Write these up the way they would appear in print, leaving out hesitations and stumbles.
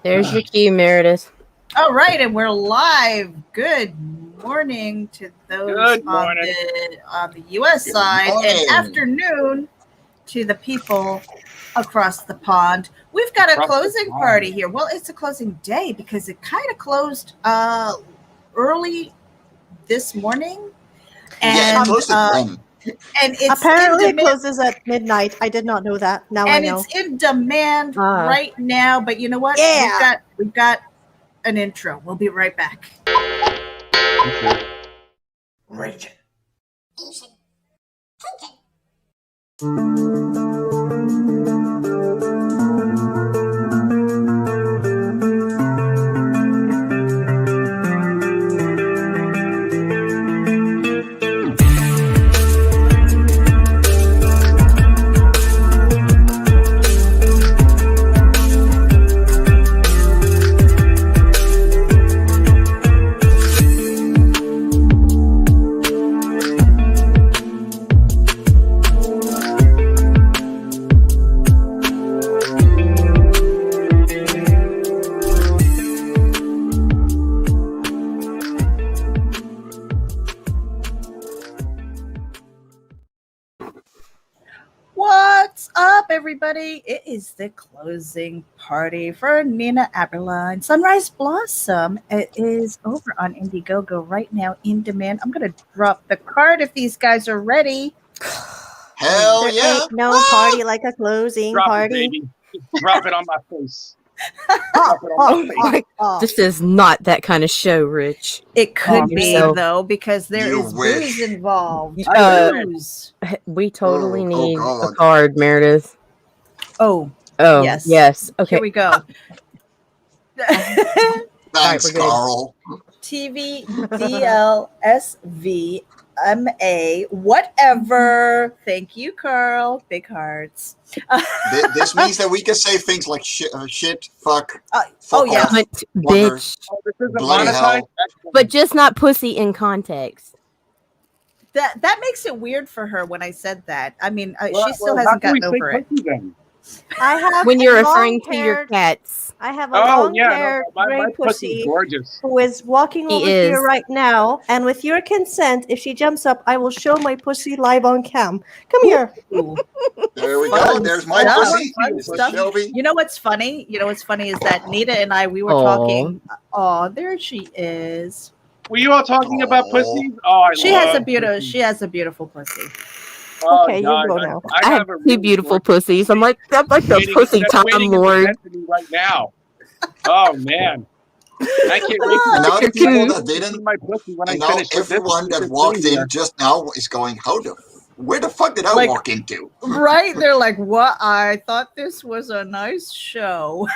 There's your cue, Meredith. All right, and we're live. Good morning to those on the U.S. side, and afternoon to the people across the pond. We've got a closing party here. Well, it's a closing day because it kind of closed early this morning, and and it's apparently it closes at midnight. I did not know that. Now I know. And it's in demand right now. But you know what? Yeah. We've got an intro. We'll be right back. RAGIN. What's up, everybody? It is the closing party for Nina Aberlein Sunrise Blossom. It is over on Indiegogo right now, in demand. I'm going to drop the card if these guys are ready. Hell There yeah. ain't no party like a closing party. It, baby. Drop it on my face. This is not that kind of show, Rich. It could be, yourself. though, because there You is wish. booze involved. Booze. We totally need a card, Meredith. Oh, Oh, yes. yes. Okay. Here we go. Thanks, we're good. Carl. TV, DL, SV, MA, whatever. Thank you, Carl. Big hearts. This means that we can say things like shit, fuck, Oh, yeah. off, Cunt, wonder, bitch. Oh, this isn't bloody monetized? hell. But just not pussy in context. That makes it weird for her when I said that. I mean, Well, she still how hasn't can we gotten say over it. pussy then? I have When you're a referring to your long-haired- cats. I have a Oh, yeah. long-haired No, gray my pussy's pussy gorgeous. who is walking He over is. here right now, and with your consent, if she jumps up, I will show my pussy live on cam. Come here. Ooh. There we go. Fun There's my stuff. pussy. Fun This is stuff. Shelby. You know what's funny? Is that Nita and I, we were Aw. talking. Oh, there she is. Were you all talking about Aw. pussies? Oh, I She love has a beautiful. pussies. She has a beautiful pussy. Oh, Okay, you God, go now. I have a two really beautiful gorgeous pussies. I'm like the waiting- pussy that's time waiting in the lord. bed for me right now. Oh, man. I can't wait to And now the You're people cute. that see didn't, my pussy when I and now finish with this. everyone that this walked thing in here. just now is going, where the fuck did I Like- walk into? Right? They're like, what? I thought this was a nice show.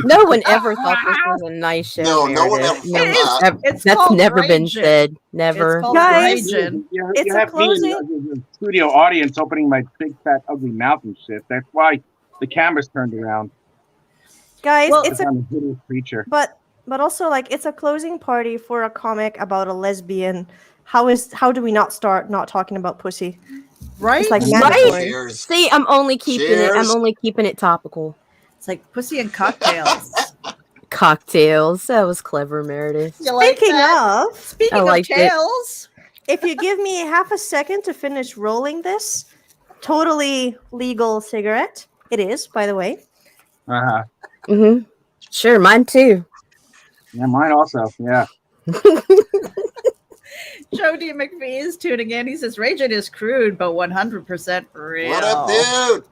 No one ever thought this was a nice show. No one Meredith. ever thought that. It's That's called never been Ragin. said. Never. It's called Guys, Ragin. You It's a have me in closing- the studio audience opening my big fat ugly mouth and shit. That's why the camera's turned around. Guys, Well- it's a I'm a hideous creature. but also like it's a closing party for a comic about a lesbian. How do we not start not talking about pussy? Right? It's like Right? mandatory. Cheers. See, I'm only keeping it. I'm Cheers. only keeping it topical. It's like pussy and cocktails. Cocktails. That was clever, Meredith. You like Speaking that? of, Speaking I of liked it. tails, if you give me half a second to finish rolling this totally legal cigarette, it is, by the way. Uh-huh. Mm-hmm. Sure, mine too. Yeah, mine also. Yeah. Jody McVie is tuning in. He says, Ragin is crude, but 100% real. What up, dude?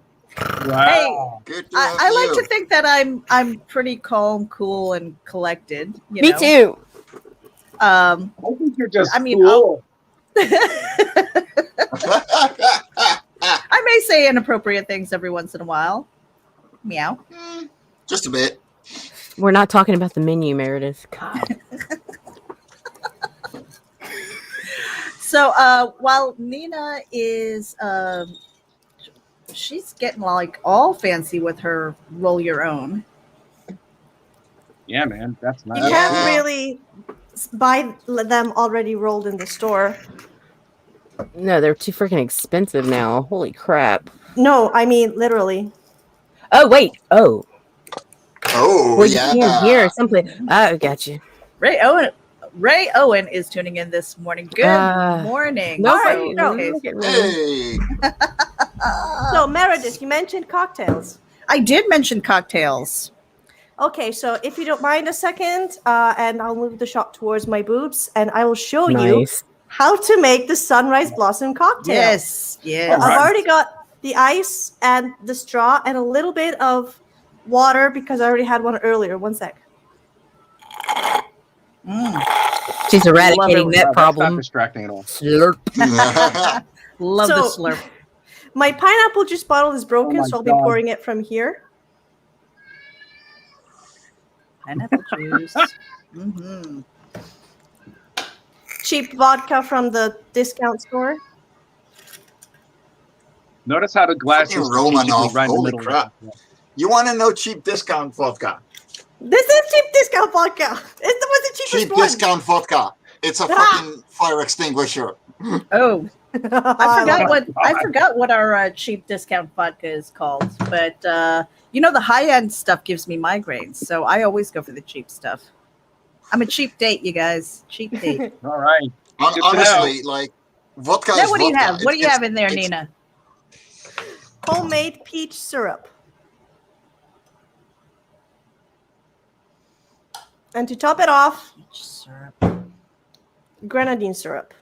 Wow. Good to I have like you. to think that I'm pretty calm, cool, and collected. You Me know? too. I think you're just I mean, cool. I may say inappropriate things every once in a while. Meow. Just a bit. We're not talking about the menu, Meredith. God. So while Nina is she's getting like all fancy with her roll your own. Yeah, man. That's nice. You can't really buy them already rolled in the store. No, they're too freaking expensive now. Holy crap. No, I mean literally. Oh, wait. Oh. Oh, Well, you yeah. can't hear something. I got you. Ray Owen is tuning in this morning. Good morning. Nobody. So- Look at me. Hey. So, Meredith, you mentioned cocktails. I did mention cocktails. Okay, so if you don't mind a second, and I'll move the shot towards my boobs, and I will show you Nice. how to make the sunrise blossom cocktail. Yes, yes. I've already got the ice and the straw and a little bit of water because I already had one earlier. One sec. She's eradicating Love that Wow, that's not problem. distracting at all. Slurp. Love the So- slurp. My pineapple juice bottle is broken, Oh my so I'll God. be pouring it from here. Pineapple juice. Mm-hmm. Cheap vodka from the discount store. Notice how the glass is Fucking strategically Romanov, right in the holy middle. crap. You want to know cheap discount vodka? This is cheap discount vodka. It was the cheapest Cheap one. discount vodka. It's a fucking fire extinguisher. Oh, I I forgot what our cheap discount vodka is called. But the high end stuff gives me migraines, so I always go for the cheap stuff. I'm a cheap date, you guys. Cheap date. All right. Good to Honestly, like, vodka Now, is what do you vodka. have? What do you It's- have in there, it's- Nina? Homemade peach syrup. And to top it off, Peach syrup. grenadine syrup.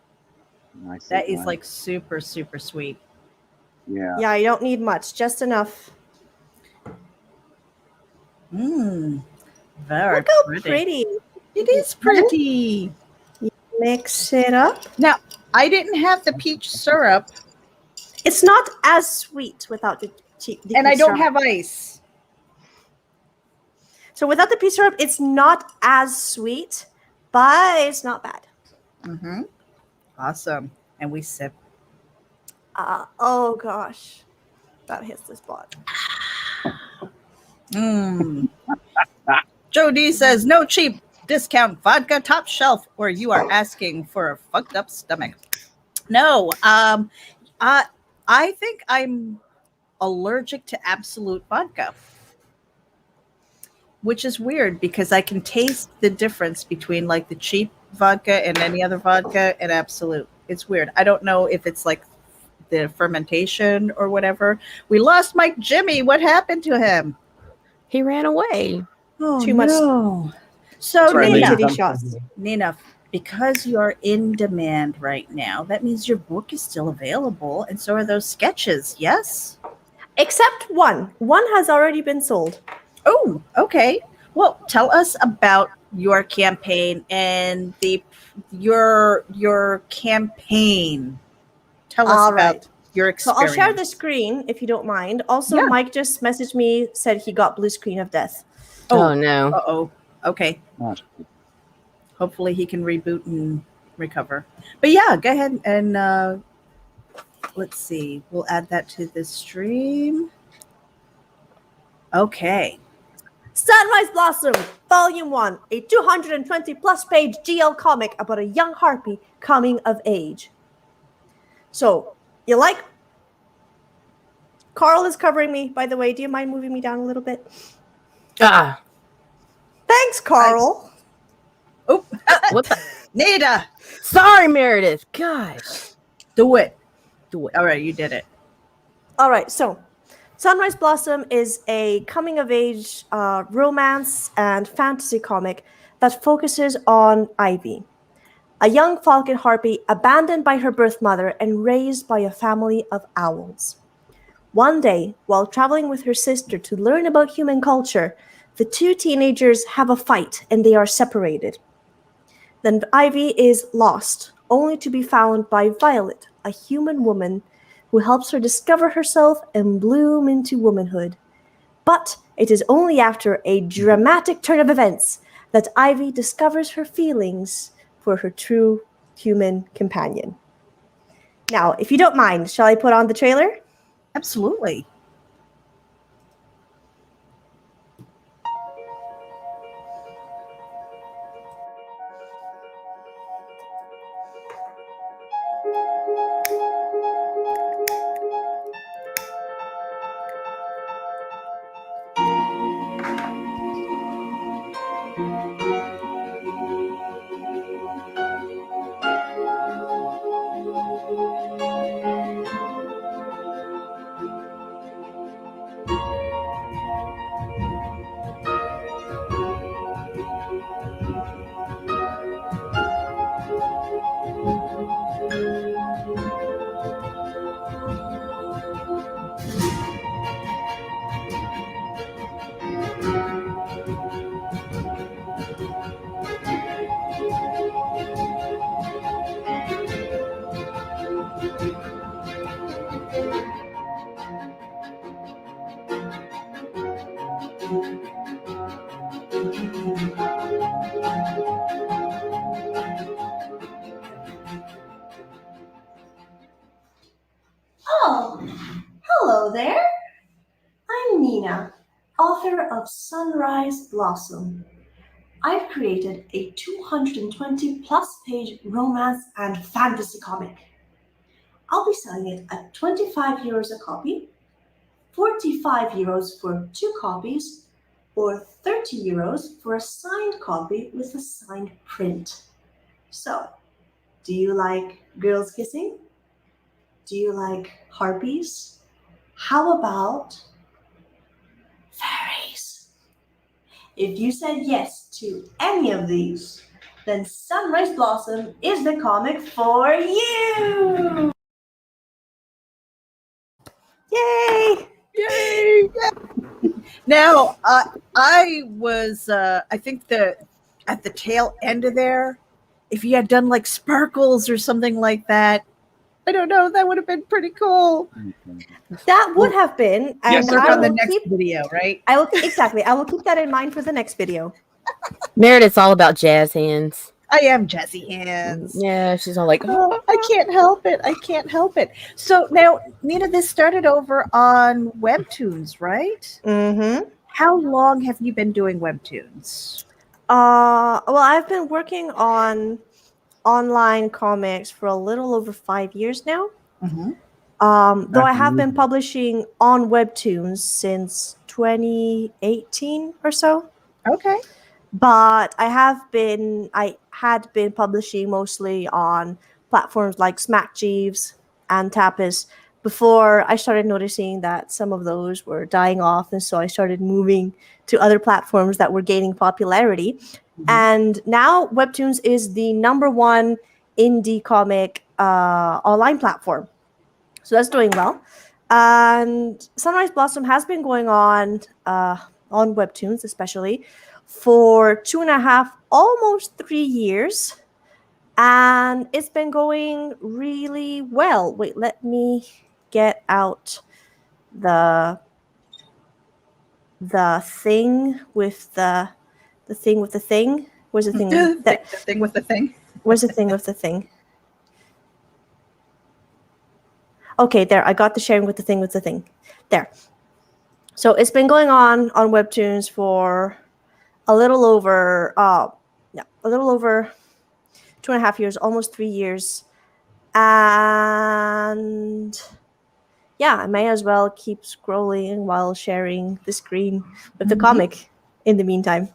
Nice. That is like super, super sweet. Yeah. Yeah, you don't need much, just enough. Mmm. Very Look how pretty. pretty. It is pretty. Mix it up. Now, I didn't have the peach syrup, It's not as sweet without the cheap. and I don't have ice. So without the peach syrup, it's not as sweet, but it's not bad. Mm-hmm. Awesome. And we sip. Oh gosh, that hits the spot. Mmm. Joe D says, no cheap discount vodka, top shelf, or you are asking for a fucked up stomach. No, I think I'm allergic to absolute vodka, which is weird because I can taste the difference between like the cheap vodka and any other vodka and absolute. It's weird. I don't know if it's like the fermentation or whatever. We lost Mike Jimmy. What happened to him? He ran away. Oh, Too much- no. So Too many Nina, titty shots. Nina, because you're in demand right now, that means your book is still available, and so are those sketches. Yes. Except one. One has already been sold. Oh, okay. Well, tell us about your campaign and your campaign. Tell us All about right. your So experience. I'll share the screen if you don't mind. Also, Yeah. Mike just messaged me, said he got blue screen of death. Oh, no. Uh-oh. Okay. Oh, Hopefully he can reboot and recover. But yeah, go ahead and let's see. We'll add that to the stream. Okay. Sunrise Blossom, Volume 1, a 220 plus page GL comic about a young harpy coming of age. So, you like? Carl is covering me, by the way. Do you mind moving me down a little bit? Ah. Thanks, Carl. Oh, What the? Nita, Sorry, Meredith. Gosh. do it. Do it. All right, you did it. All right, so Sunrise Blossom is a coming of age romance and fantasy comic that focuses on Ivy, a young falcon harpy abandoned by her birth mother and raised by a family of owls. One day, while traveling with her sister to learn about human culture, the two teenagers have a fight and they are separated. Then Ivy is lost, only to be found by Violet, a human woman who helps her discover herself and bloom into womanhood. But it is only after a dramatic turn of events that Ivy discovers her feelings for her true human companion. Now, if you don't mind, shall I put on the trailer? Absolutely. Oh, hello there. I'm Nina, author of Sunrise Blossom. I've created a 220 plus page romance and fantasy comic. I'll be selling it at 25 euros a copy, 45 euros for 2 copies, or 30 euros for a signed copy with a signed print. So, do you like girls kissing? Do you like harpies? How about fairies? If you said yes to any of these, then Sunrise Blossom is the comic for you! Yay! Yay! Now, I was, I think at the tail end of there, if you had done like sparkles or something like that, I don't know, that would have been pretty cool. That would have been, and Yes, Work I on the will next keep. video, right? I will keep that in mind for the next video. Meredith's all about jazz hands. I am Jazzy Hands. Yeah, she's all like, Oh, I can't help it. I can't help it. So now, Nina, this started over on Webtoons, right? Mm-hmm. How long have you been doing Webtoons? Well, I've been working on online comics for a little over 5 years now. Mm-hmm. Though I That's have been amazing. publishing on Webtoons since 2018 or so. Okay. But I had been publishing mostly on platforms like Smack Jeeves and Tapas before I started noticing that some of those were dying off, and so I started moving to other platforms that were gaining popularity. Mm-hmm. And now Webtoons is the #1 indie comic online platform, so that's doing well. And Sunrise Blossom has been going on Webtoons, especially for 2.5, almost 3 years, and it's been going really well. Wait, let me get out the thing with the thing with the thing. Where's the thing? The thing with the thing. Where's the thing with the thing? Okay, there. I got the sharing with the thing with the thing. There. So it's been going on Webtoons for a little over 2.5 years, almost 3 years. And yeah, I may as well keep scrolling while sharing the screen with the comic in the meantime.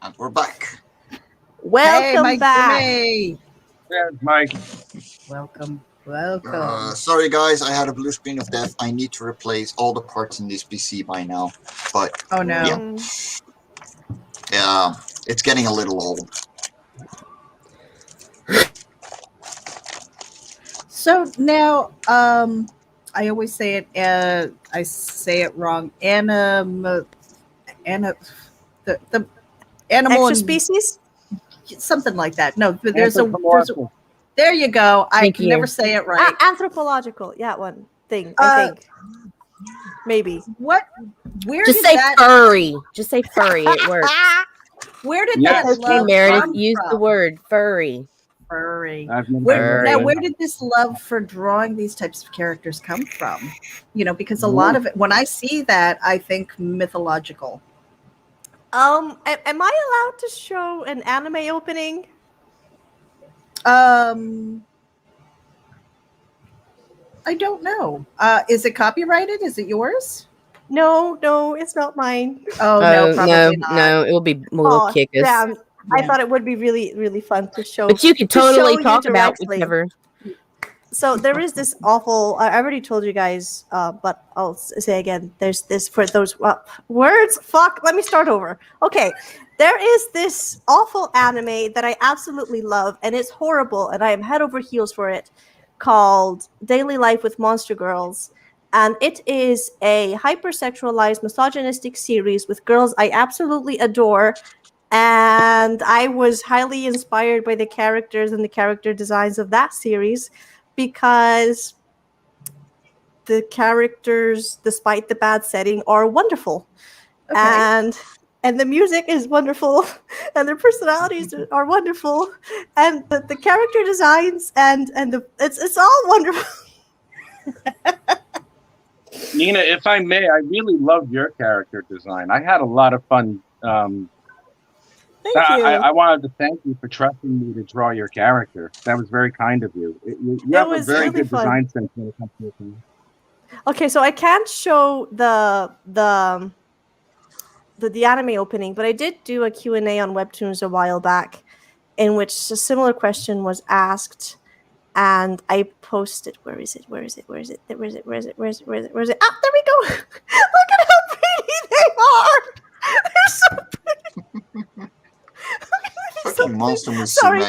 And we're back. Welcome back. Jimmy. There's Mike. Welcome. Sorry guys, I had a blue screen of death. I need to replace all the parts in this PC by now. But Oh no. yeah, it's getting a little old. So now, I always say it. I say it wrong. The animal Extra and species? something like that. No, but there's a. Anthropomorphic. There you go. I Thank can you. never say it right. Anthropological. Yeah, one thing. I think. Maybe. What? Where just did say that? furry. Just say furry. It works. Where did Yes. that Okay, love Meredith, come use the from? word furry. Furry. I've never Furry. Now, where did this love for drawing these types of characters come from? You know, because a lot of it, when I see that, I think mythological. Am I allowed to show an anime opening? I don't know. Is it copyrighted? Is it yours? No, it's not mine. Oh no, probably not. No, it will be. We'll kick us. Damn. I thought it would be really, really fun to show. But you could to totally show you talk about directly. whichever. So there is this awful. I already told you guys, but I'll say again. There's this for those words. Fuck. Let me start over. Okay. There is this awful anime that I absolutely love, and it's horrible, and I am head over heels for it, called Daily Life with Monster Girls. And it is a hypersexualized, misogynistic series with girls I absolutely adore. And I was highly inspired by the characters and the character designs of that series because the characters, despite the bad setting, are wonderful. Okay. And the music is wonderful, and their personalities are wonderful, and the character designs and it's all wonderful. Nina, if I may, I really loved your character design. I had a lot of fun. Thank you. I wanted to thank you for trusting me to draw your character. That was very kind of you. You have a very really good fun. design sense when it comes to it. Okay, so I can't show the anime opening, but I did do a Q&A on Webtoons a while back in which a similar question was asked, and I posted, where is it? Ah, there we go. Look at how pretty they are. They're so pretty. Fucking monster musume. Sorry,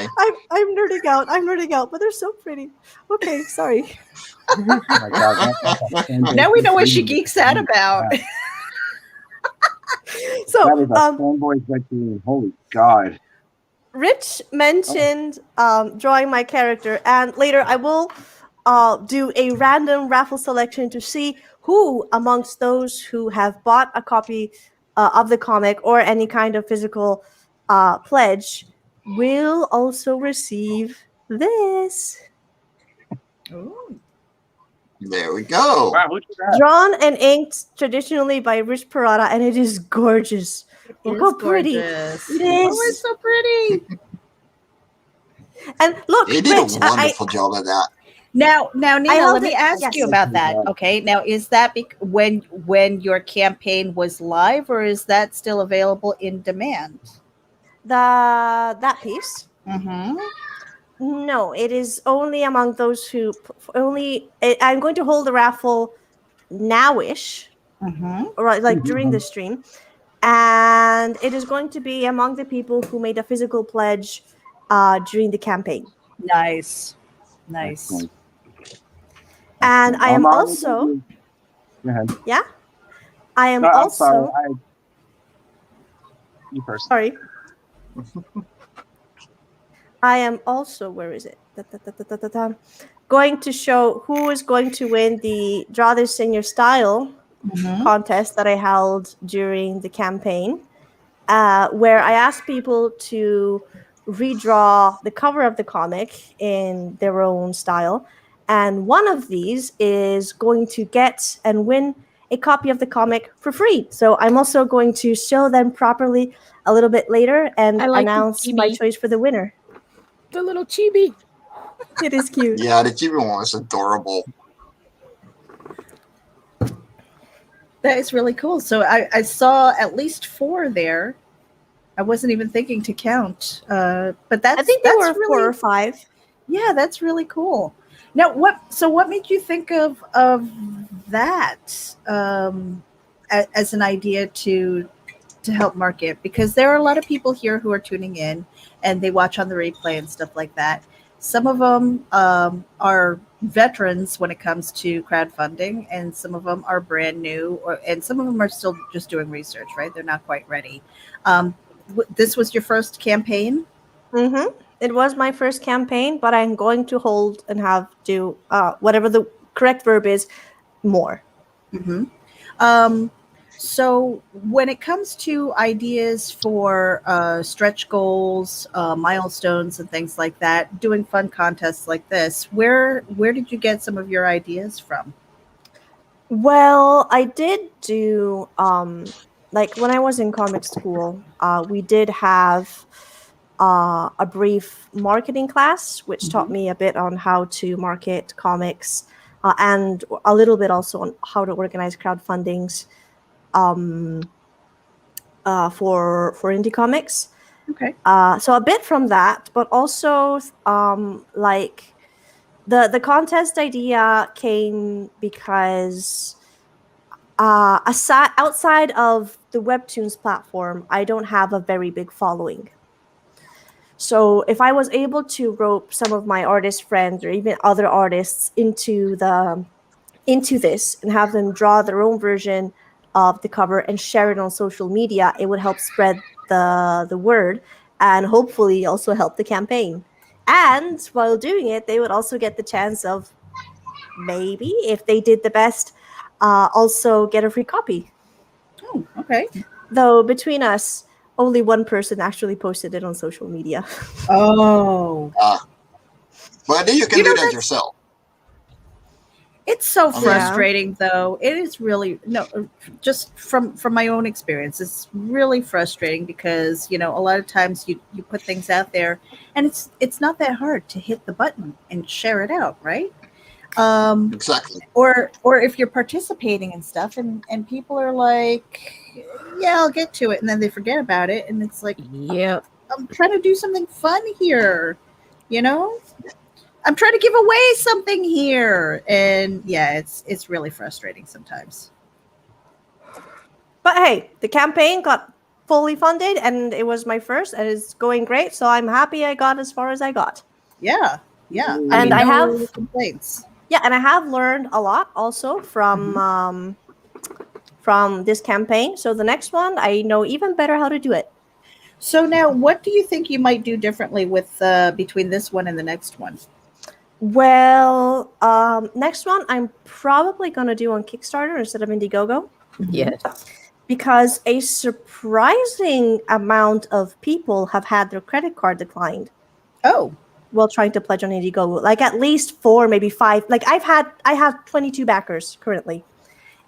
I'm nerding out, but they're so pretty. Okay, sorry. Oh my God, Now we know what she geeks out about. So, that is a fanboy's red dream. Holy God. Rich mentioned drawing my character, and later I will do a random raffle selection to see who amongst those who have bought a copy of the comic or any kind of physical pledge will also receive this. Ooh. There we go. Wow, who did that? Drawn and inked traditionally by Rich Parada, and it is gorgeous. Look how pretty Gorgeous. it is. Oh, it's so pretty. And look, They did Rich, a wonderful job of that. Now, Nina, held let me it- ask yes. you about that. Okay, now is that when your campaign was live, or is that still available in demand? that piece. Mm-hmm. No, it is only among those who I'm going to hold the raffle nowish, Mm-hmm. or like during the stream, and it is going to be among the people who made a physical pledge during the campaign. Nice. Excellent. And I am Amara, also, Go ahead. yeah, I am No, I'm also sorry. You first. sorry. I am also, where is it? Going to show who is going to win the Draw This in Your Style Mm-hmm. contest that I held during the campaign, where I asked people to redraw the cover of the comic in their own style. And one of these is going to get and win a copy of the comic for free. So I'm also going to show them properly a little bit later and I like the announce my chibi. choice for the winner. The little chibi. It is cute. Yeah, the chibi one was adorable. That is really cool. So I saw at least 4 there. I wasn't even thinking to count, but that's I think there that's were really, 4 or 5. Yeah, that's really cool. Now, what made you think of that as an idea to help market? Because there are a lot of people here who are tuning in and they watch on the replay and stuff like that. Some of them are veterans when it comes to crowdfunding, and some of them are brand new, and some of them are still just doing research, right? They're not quite ready. This was your first campaign? Mm-hmm. It was my first campaign, but I'm going to hold and have do whatever the correct verb is, more. Mm-hmm. So when it comes to ideas for stretch goals, milestones, and things like that, doing fun contests like this, where did you get some of your ideas from? Well, I did do like when I was in comic school, we did have a brief marketing class, which taught me a bit on how to market comics and a little bit also on how to organize crowdfundings for indie comics. Okay. So a bit from that, but also like the contest idea came because outside of the Webtoons platform, I don't have a very big following. So if I was able to rope some of my artist friends or even other artists into this and have them draw their own version of the cover and share it on social media, it would help spread the word and hopefully also help the campaign. And while doing it, they would also get the chance of maybe if they did the best, also get a free copy. Oh, okay. Though between us, only one person actually posted it on social media. Oh. But you can do that yourself. It's so Yeah. frustrating, though. It is really just from my own experience. It's really frustrating because a lot of times you put things out there, and it's not that hard to hit the button and share it out, right? Exactly. Or if you're participating in stuff, and people are like, "Yeah, I'll get to it," and then they forget about it, and it's like, Yep. I'm trying to do something fun here, I'm trying to give away something here, and yeah, it's really frustrating sometimes. But hey, the campaign got fully funded, and it was my first, and it's going great. So I'm happy I got as far as I got. Yeah. And I have no complaints. Yeah, and I have learned a lot also from this campaign. So the next one, I know even better how to do it. So now, what do you think you might do differently with between this one and the next one? Well, next one I'm probably going to do on Kickstarter instead of Indiegogo. Yes. Because a surprising amount of people have had their credit card declined. Oh. While trying to pledge on Indiegogo. Like at least 4, maybe 5. Like I have 22 backers currently.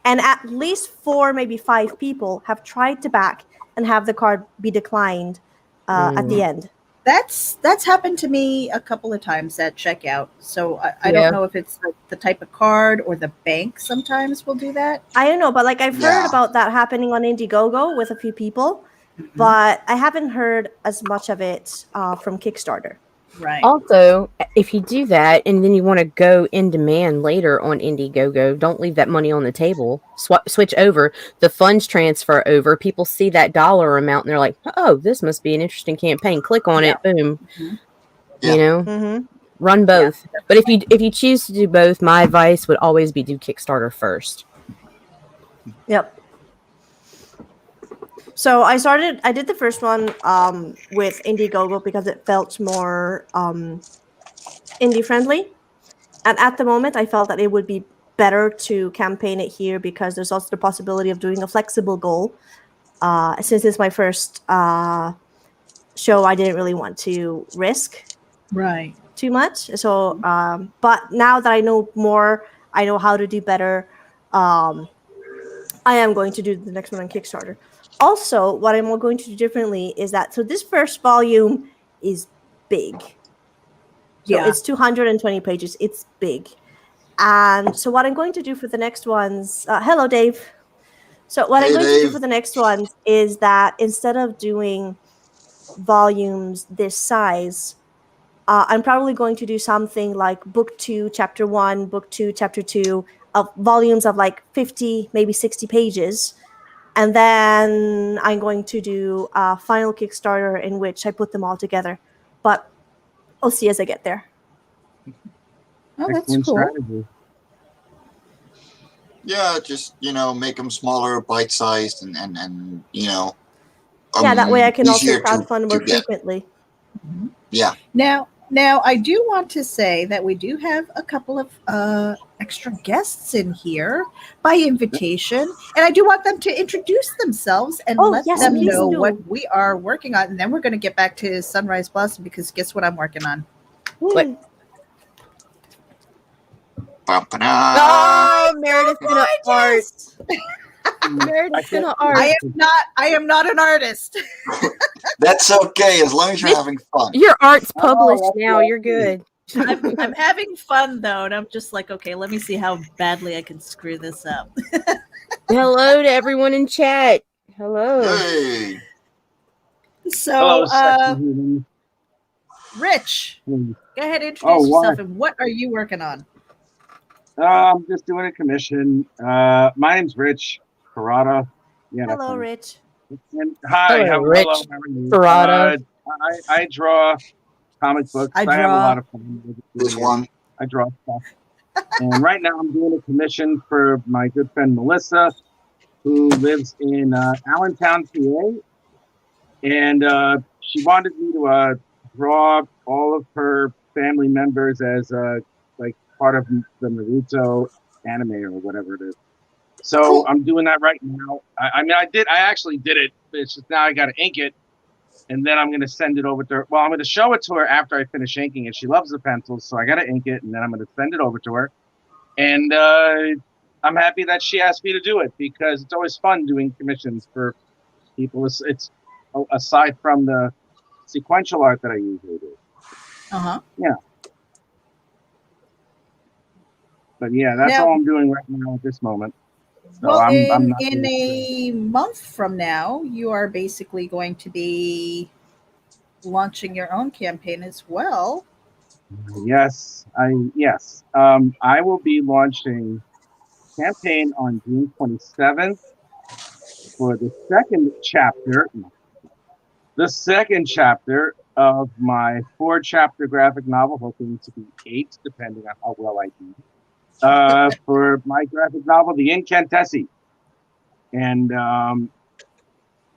And at least 4, maybe 5 people have tried to back and have the card be declined at the end. That's happened to me a couple of times at checkout. So I don't know if it's the type of card or the bank sometimes will do that. I don't know, but like I've heard about that happening on Indiegogo with a few people, but I haven't heard as much of it from Kickstarter. Right. Also, if you do that and then you want to go InDemand later on Indiegogo, don't leave that money on the table. Switch over. The funds transfer over. People see that dollar amount and they're like, "Oh, this must be an interesting campaign." Click on it. Boom. Yeah. Run both. But if you choose to do both, my advice would always be do Kickstarter first. Yep. So I did the first one with Indiegogo because it felt more indie friendly. And at the moment, I felt that it would be better to campaign it here because there's also the possibility of doing a flexible goal. Since it's my first show, I didn't really want to risk too much. So, but now that I know more, I know how to do better. I am going to do the next one on Kickstarter. Also, what I'm going to do differently is that, so this first volume is big. So it's 220 pages. It's big. And so what I'm going to do for the next ones, hello, Dave. So what I'm going to do for the next ones is that instead of doing volumes this size, I'm probably going to do something like book 2, chapter 1, book 2, chapter 2, of volumes of like 50, maybe 60 pages. And then I'm going to do a final Kickstarter in which I put them all together. But I'll see as I get there. Oh, that's cool. Strategy. Yeah, just make them smaller, bite-sized, and yeah, that way I can also crowdfund more frequently. Yeah. Now, I do want to say that we do have a couple of extra guests in here by invitation, and I do want them to introduce themselves and let them know what we are working on, and then we're going to get back to Sunrise Blossom because guess what I'm working on? What? Oh, Meredith in art. Meredith in art. I am not an artist. That's okay as long as you're having fun. Your art's published now. You're good. I'm having fun though, and I'm just like, okay, let me see how badly I can screw this up. Hello to everyone in chat. Hello. Hey. So, Rich, go ahead and introduce yourself, and what are you working on? I'm just doing a commission. My name's Rich Parada. Yeah, hello, Rich. And hi, hello, Rich Parada. I draw comic books. I have a lot of fun with this one. I draw stuff. And right now I'm doing a commission for my good friend Melissa, who lives in Allentown, PA. And she wanted me to draw all of her family members as like part of the Naruto anime or whatever it is. So Cool. I'm doing that right now. I actually did it. It's just now I got to ink it. And then I'm going to send it over to her. Well, I'm going to show it to her after I finish inking it. She loves the pencils, so I got to ink it, and then I'm going to send it over to her. And I'm happy that she asked me to do it because it's always fun doing commissions for people. It's aside from the sequential art that I usually do. Yeah. But yeah, that's Now- all I'm doing right now at this moment. So Well, I'm not in doing a month from now, you are basically going to be launching your own campaign as well. Yes. I will be launching campaign on June 27th for the second chapter of my 4-chapter graphic novel, hoping to be 8, depending on how well I do. For my graphic novel, The Incantessi. And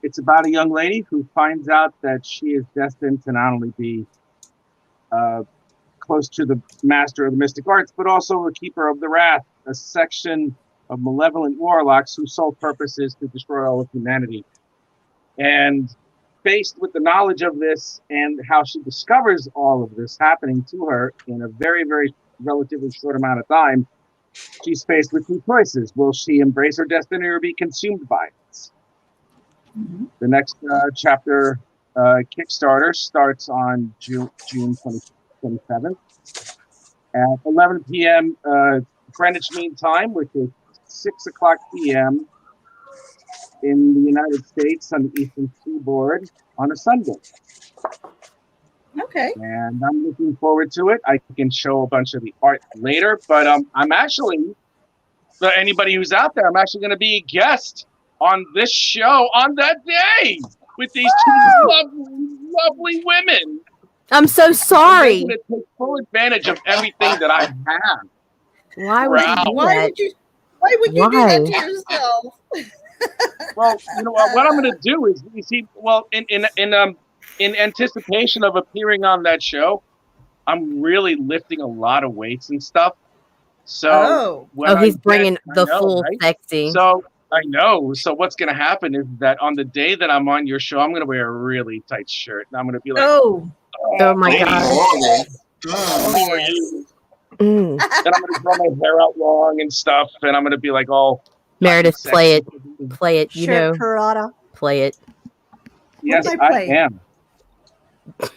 it's about a young lady who finds out that she is destined to not only be close to the master of the mystic arts, but also a keeper of the wrath, a section of malevolent warlocks whose sole purpose is to destroy all of humanity. And faced with the knowledge of this and how she discovers all of this happening to her in a very, very relatively short amount of time, she's faced with 2 choices. Will she embrace her destiny or be consumed by it? Mm-hmm. The next chapter Kickstarter starts on June 27th at 11 p.m. Greenwich Mean Time, which is 6 o'clock p.m. in the United States on the Eastern Seaboard on a Sunday. Okay. And I'm looking forward to it. I can show a bunch of the art later, but I'm actually, for anybody who's out there, I'm actually going to be a guest on this show on that day with these 2 lovely, lovely women. I'm so sorry. I'm going to take full advantage of everything that I have. Why would you do Why that? would you do that to yourself? Well, you know what I'm going to do is, you see, well, in anticipation of appearing on that show, I'm really lifting a lot of weights and stuff. So he's bringing the full right? sexy. So I know. So what's going to happen is that on the day that I'm on your show, I'm going to wear a really tight shirt, and I'm going to be like, oh my God. Oh, you. And I'm going to grow my hair out long and stuff, and I'm going to be like all Meredith, play it. You know, Pirata. play it. Yes, I am.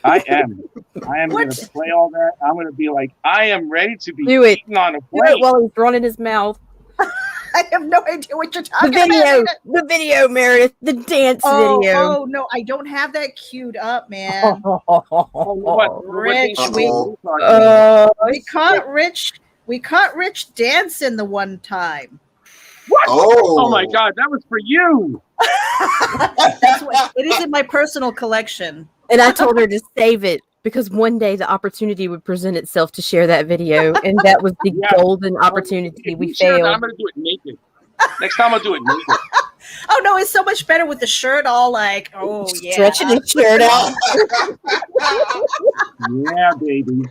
I am going to play all that. I'm going to be like, I am ready to be eaten on a plate. Do it while he's running his mouth. I have no idea what you're talking about. The video, Meredith. The dance video. Oh, no. I don't have that queued up, man. Rich. We caught Rich dancing the one time. What? Oh my God, that was for you. It is in my personal collection. And I told her to save it because one day the opportunity would present itself to share that video, and that was the golden opportunity. We failed. I'm going to do it naked. Next time I'll do it naked. Oh no, it's so much better with the shirt all like, oh yeah, stretching the shirt out. Yeah, baby.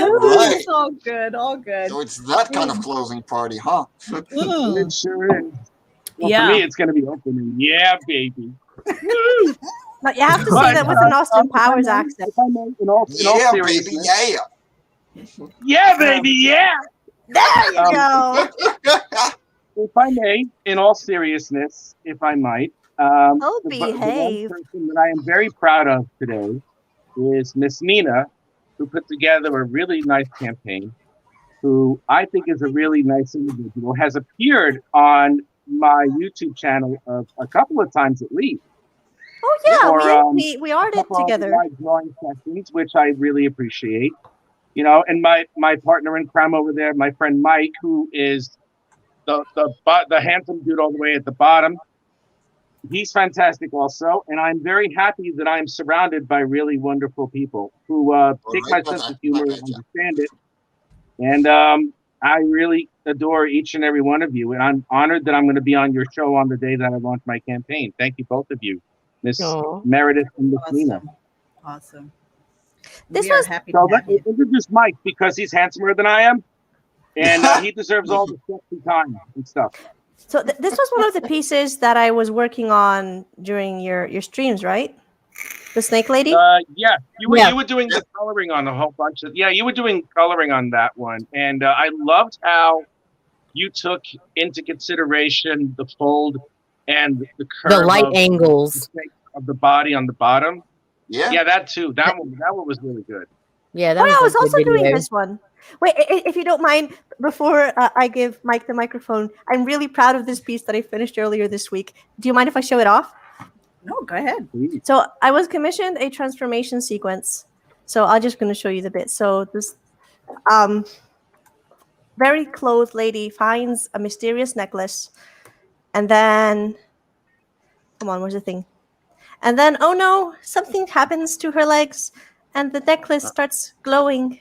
Right. It's all good, all good. So it's that kind of closing party, huh? It sure is. Well, Yeah. for me, it's going to be opening. Yeah, baby. But you have to say that with an Austin Powers accent. Yeah, baby, yeah. Yeah, baby, yeah. There you go. If I may, in all seriousness, if I might, Oh, the one behave. person that I am very proud of today is Miss Nina, who put together a really nice campaign, who I think is a really nice individual, has appeared on my YouTube channel a couple of times at least. Oh yeah, Or, we are it together. My drawing sessions, which I really appreciate. You know, and my partner in crime over there, my friend Mike, who is the handsome dude all the way at the bottom. He's fantastic also, and I'm very happy that I'm surrounded by really wonderful people who take my sense of humor and understand it. And I really adore each and every one of you, and I'm honored that I'm going to be on your show on the day that I launch my campaign. Thank you, both of you, Miss Meredith and Miss Nina. Awesome. This we are was happy So to have you. introduce Mike because he's handsomer than I am. And he deserves all the sexy time and stuff. So this was one of the pieces that I was working on during your streams, right? The snake lady? Yeah, you were doing the coloring on a whole bunch of you were doing coloring on that one, and I loved how you took into consideration the fold and the curve, the light angles of the body on the bottom. Yeah, that too. That one was really good. Yeah, that I was a good also doing video. this one. Wait, if you don't mind, before I give Mike the microphone, I'm really proud of this piece that I finished earlier this week. Do you mind if I show it off? No, go ahead. So I was commissioned a transformation sequence. So I'm just going to show you the bit. So this very clothed lady finds a mysterious necklace, and then, come on, where's the thing? And then, oh no, something happens to her legs, and the necklace starts glowing.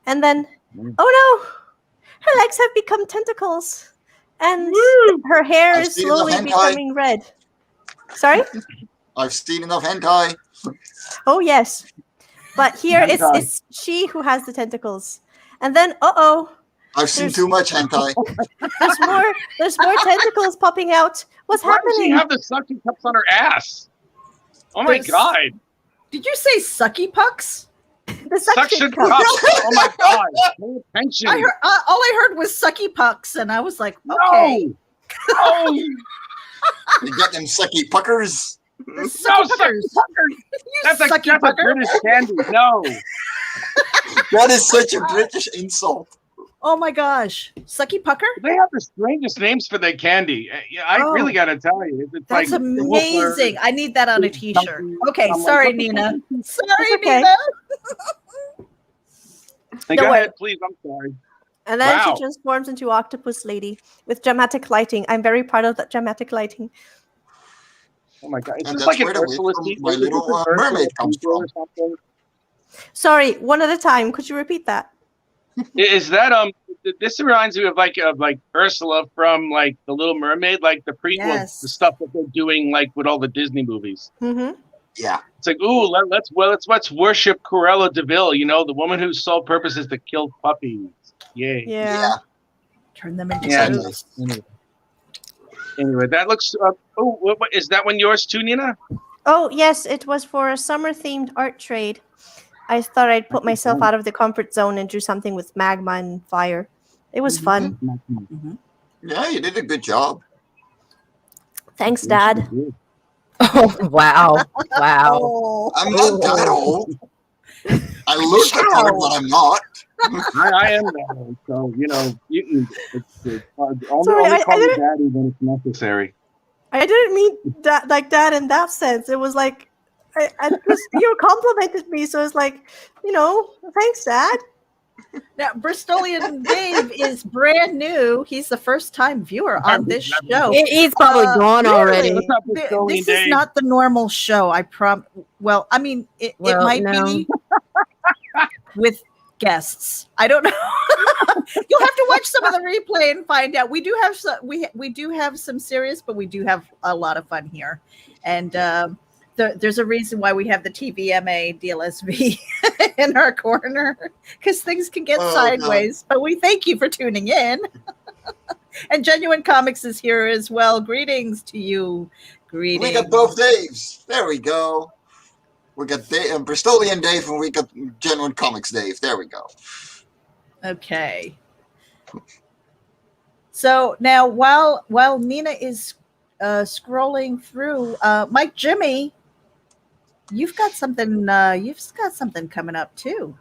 And then, oh no, her legs have become tentacles, and her hair is slowly becoming red. Sorry? I've seen enough hentai. Oh yes, but here it's she who has the tentacles, and then I've seen too much hentai. there's more tentacles popping out. What's Why happening? does she have the suction cups on her ass? Oh my god! Did you say sucky pucks? The suction cup. cups. Oh my god! Pay attention. I heard, all I heard was sucky pucks, and I was like, okay. No. You got them sucky puckers. The sucky puckers. That's a sucky pucker. British candy. No. That is such a British insult. Oh my gosh, sucky pucker. They have the strangest names for their candy. I really got to tell you, it's That's like amazing. I need that on a T-shirt. Okay, I'm sorry, like, Nina. Sorry, okay. Nina. Go ahead, please. I'm sorry. And then she transforms into Octopus Lady with dramatic lighting. I'm very proud of that dramatic lighting. Oh my god! It's And just that's like where an the Ursula wig from My Little Mermaid comes from. Sorry, one at a time. Could you repeat that? Is that This reminds me of like Ursula from like the Little Mermaid, like the prequel, the stuff that they're doing like with all the Disney movies. Mm-hmm. Yeah. It's like, ooh, let's worship Cruella de Vil, the woman whose sole purpose is to kill puppies. Yay. Yeah. Turn them into Exactly. Anyway, that looks. What is that one yours too, Nina? Oh yes, it was for a summer-themed art trade. I thought I'd put myself out of the comfort zone and do something with magma and fire. It was fun. Mm-hmm. Yeah, you did a good job. Thanks, Dad. Oh, wow. Wow. Oh. I'm not that old. I look the part, but I'm not. I am that old, so you can. It's only Sorry, call me daddy when it's necessary. I didn't mean that like that in that sense. It was like I just you complimented me, so it's like, thanks, Dad. Now, Bristolian Dave is brand new. He's the first-time viewer on this show. He's probably gone already. What's up, Bristolian This Dave? is not the normal show. I Well, I mean, it might be with guests. I don't know. You'll have to watch some of the replay and find out. We do have some. We do have some serious, but we do have a lot of fun here, and there's a reason why we have the TVMA DLSV in our corner, because things can get sideways. But we thank you for tuning in. And Genuine Comics is here as well. Greetings to you. Greetings. We got both Daves. There we go. We got Bristolian Dave, and we got Genuine Comics Dave. There we go. Okay. So now, while Nina is scrolling through, Mike Jimmy, you've got something. You've got something coming up too.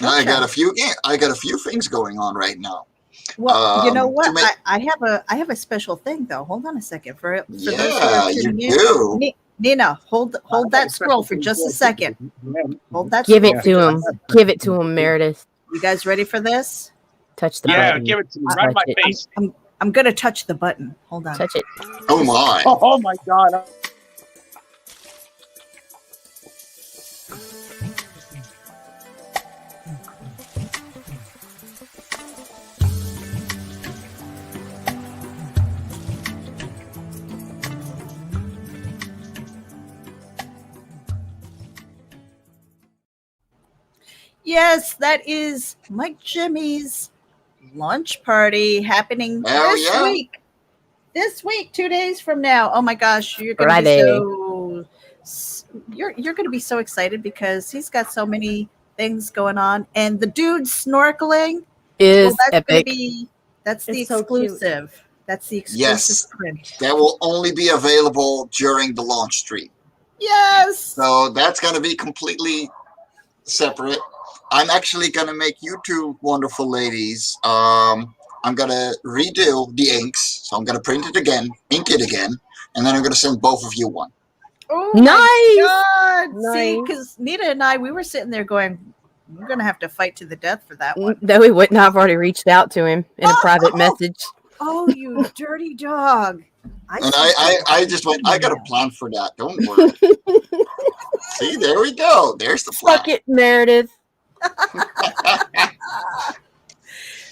I got a few things going on right now. Well, you know what? I have a special thing though. Hold on a second for those who are tuning in. Nina, hold that scroll for just a second. Hold that. Give it to him. Give it to him, Meredith. You guys ready for this? Touch the button. Yeah, give it to me. Right in my face. I'm gonna touch the button. Hold on. Touch it. Oh my. Oh my god. Yes, that is Mike Jimmy's launch party happening Hell this yeah. week. This week, 2 days from now. Oh my gosh, you're gonna Friday. be you're gonna be so excited because he's got so many things going on, and the dude snorkeling Is that's gonna epic. be that's the It's so cute. exclusive. That's the exclusive Yes. print. That will only be available during the launch stream. Yes. So that's going to be completely separate. I'm actually going to make you two wonderful ladies. I'm going to redo the inks. So I'm going to print it again, ink it again, and then I'm going to send both of you one. Oh Nice. my God. See, Nice. because Nina and I, we were sitting there going, we're going to have to fight to the death for that one. Though we wouldn't have already reached out to him in a private message. Oh, you dirty dog. And I just went, I got a plan for that. Don't worry. See, there we go. There's the plan. Fuck it, Meredith.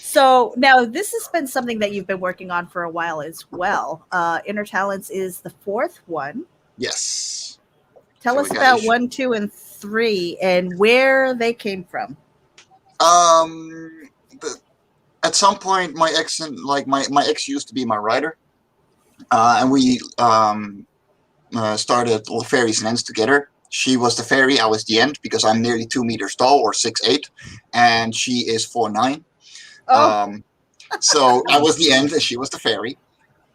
So now this has been something that you've been working on for a while as well. Inner Talents is the fourth one. Yes. Tell So us we got about issue- 1, 2, and 3 and where they came from. At some point, my ex used to be my writer, and we started Fairies and Ends together. She was the fairy, I was the end, because I'm nearly 2 meters tall, or 6'8", and she is 4'9". Oh. So I was the end, and she was the fairy.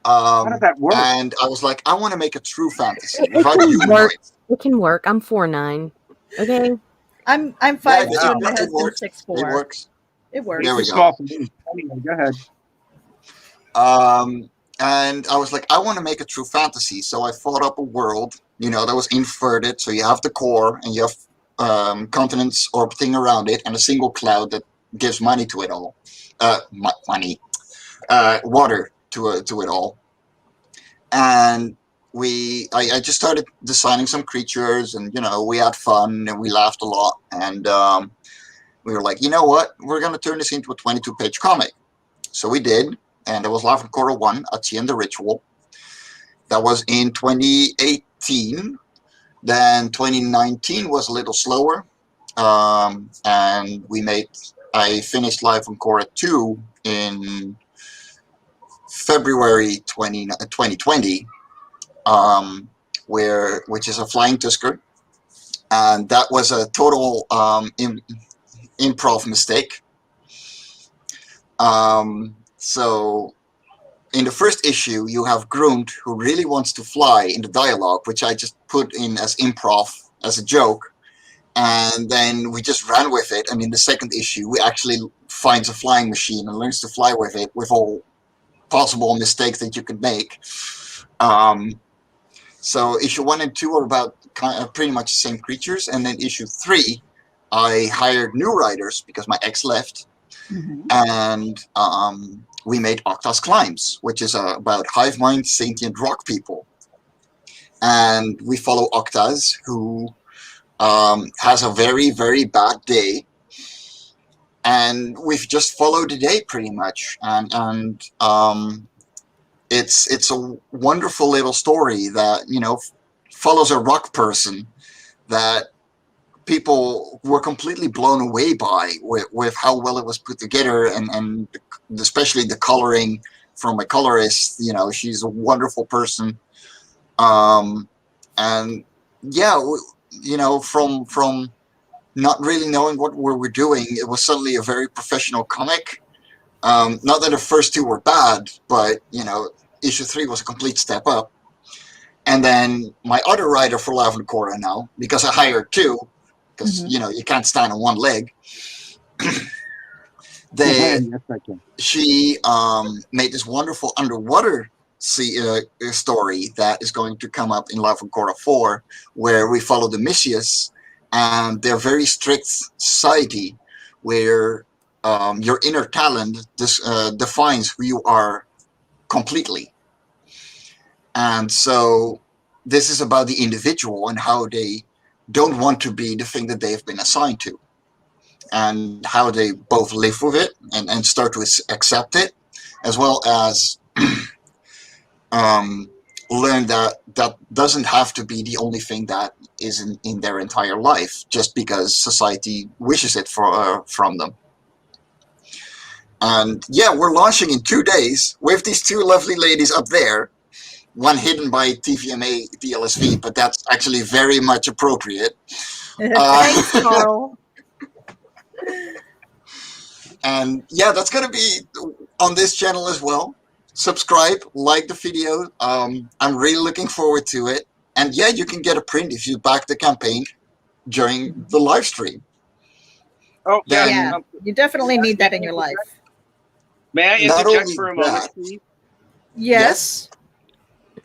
How does that work? And I was like, I want to make a true fantasy It without can humanoids. work. It can work. I'm 4'9". Okay. I'm 5'2", Yeah, and my it husband's works. 6'4". It works. It works. There we It's go. small for me. Anyway, go ahead. And I was like, I want to make a true fantasy. So I thought up a world, that was inverted. So you have the core and you have continents orbiting around it and a single cloud that gives money to it all. Water to it all. And I just started designing some creatures, and we had fun and we laughed a lot. And we were like, you know what? We're going to turn this into a 22-page comic. So we did. And that was Love Quarter 1, Achi and the Ritual. That was in 2018. Then 2019 was a little slower. And I finished Live on Korra 2 in February 2020, which is a flying Tusker. And that was a total improv mistake. So in the first issue, you have Grund, who really wants to fly in the dialogue, which I just put in as improv, as a joke. And then we just ran with it. And in the second issue, we actually finds a flying machine and learns to fly with it, with all possible mistakes that you could make. So issue 1 and 2 are about pretty much the same creatures. And then issue 3, I hired new writers because my ex left. Mm-hmm. And we made Octa's Climbs, which is about hive mind sentient rock people. And we follow Octas, who has a very, very bad day. And we've just followed the day pretty much. And it's a wonderful little story that, follows a rock person that people were completely blown away by with how well it was put together, and especially the coloring from a colorist. She's a wonderful person. And yeah, from not really knowing what we were doing, it was suddenly a very professional comic. Not that the first 2 were bad, but issue 3 was a complete step up. And then my other writer for Love and Korra now, because I hired 2, because you can't stand on one leg. She made this wonderful underwater story that is going to come up in Love and Korra 4, where we follow the Mischias and their very strict society, where your inner talent defines who you are completely. And so this is about the individual and how they don't want to be the thing that they've been assigned to, and how they both live with it and start to accept it, as well as learn that doesn't have to be the only thing that is in their entire life, just because society wishes it from them. And yeah, we're launching in 2 days with these two lovely ladies up there. One hidden by TVMA DLSV, but that's actually very much appropriate. Thanks, Carl. And yeah, that's going to be on this channel as well. Subscribe, like the video. I'm really looking forward to it. And yeah, you can get a print if you back the campaign during the live stream. Oh, Then, Yeah, you definitely need that in your life. May I Not interject only for a that- moment, please? Yes.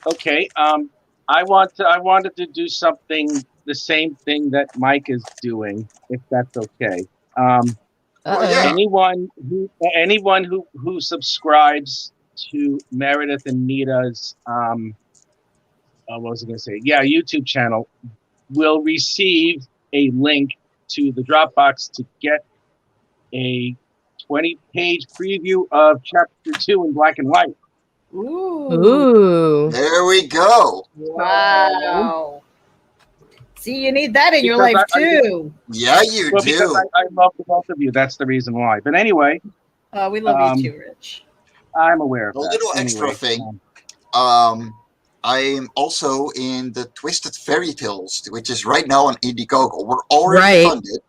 Okay. I wanted to do something, the same thing that Mike is doing, if that's okay. Well, yeah. Anyone who subscribes to Meredith and Nita's what was I going to say? Yeah, YouTube channel will receive a link to the Dropbox to get a 20-page preview of Chapter 2 in black and white. Ooh. Ooh. There we go. Wow. See, you need that in your Because life too. Yeah, you Well, do. because I love the both of you. That's the reason why. But anyway, We love you too, Rich. I'm aware of A that. little extra Anyway, thing. I'm also in the Twisted Fairy Tales, which is right now on Indiegogo. We're already Right. funded.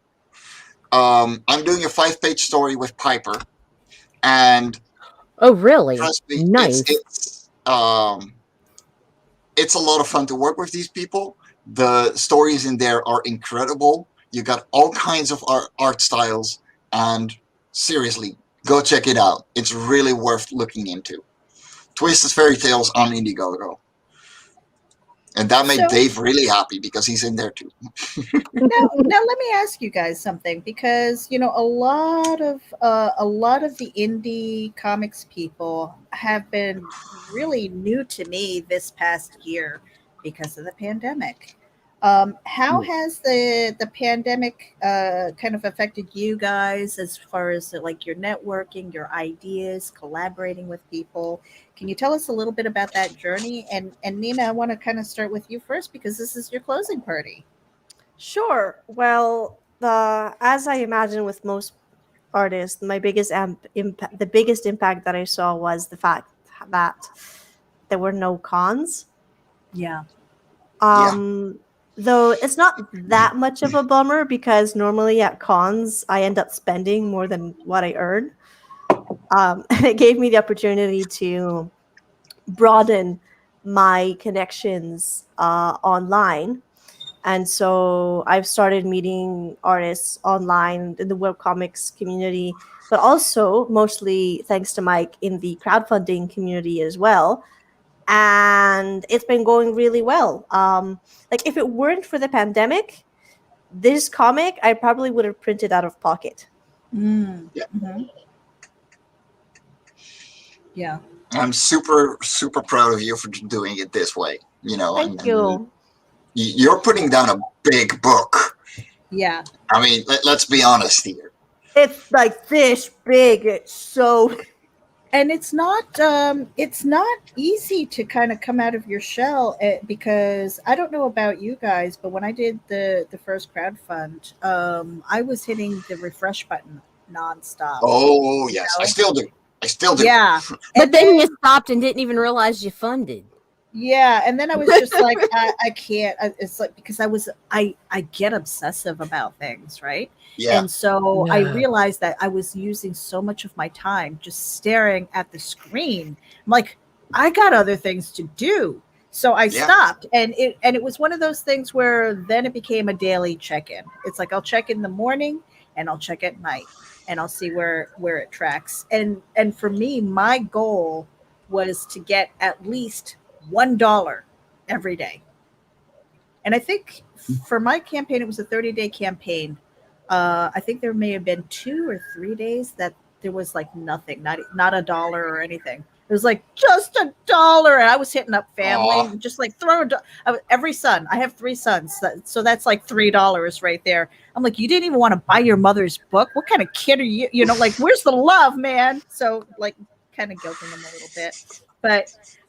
I'm doing a 5-page story with Piper, and Oh, really? trust me, Nice. it's a lot of fun to work with these people. The stories in there are incredible. You got all kinds of art styles, and seriously, go check it out. It's really worth looking into. Twisted Fairy Tales on Indiegogo. And that made So- Dave really happy because he's in there too. Now let me ask you guys something, because a lot of the indie comics people have been really new to me this past year because of the pandemic. How has the pandemic kind of affected you guys as far as like your networking, your ideas, collaborating with people? Can you tell us a little bit about that journey? And Nina, I want to kind of start with you first because this is your closing party. Sure. Well, as I imagine with most artists, my biggest the biggest impact that I saw was the fact that there were no cons. Yeah. Though it's not that much of a bummer because normally at cons I end up spending more than what I earn. And it gave me the opportunity to broaden my connections online. And so I've started meeting artists online in the webcomics community, but also mostly thanks to Mike in the crowdfunding community as well. And it's been going really well. Like if it weren't for the pandemic, this comic I probably would have printed out of pocket. Yeah. Mm-hmm. Yeah. I'm super, super proud of you for doing it this way. Thank you. You're putting down a big book. Yeah. I mean, let's be honest here. It's like this big. It's so. And it's not easy to kind of come out of your shell because I don't know about you guys, but when I did the first crowdfund, I was hitting the refresh button nonstop. Oh, yes. I still do. Yeah. But then you stopped and didn't even realize you funded. Yeah, and then I was just like, I can't. It's like because I get obsessive about things, right? Yeah. And so I Yeah. realized that I was using so much of my time just staring at the screen. I'm like, I got other things to do. So I stopped, and it was one of those things where then it became a daily check-in. It's like I'll check in the morning and I'll check at night, and I'll see where it tracks. And for me, my goal was to get at least $1 every day. And I think for my campaign, it was a 30-day campaign. I think there may have been 2 or 3 days that there was like nothing, not $1 or anything. It was like just $1. And I was hitting up family, and just like throw every son. I have 3 sons. So that's like $3 right there. I'm like, you didn't even want to buy your mother's book. What kind of kid are you? Like, where's the love, man? So like kind of guilting them a little bit.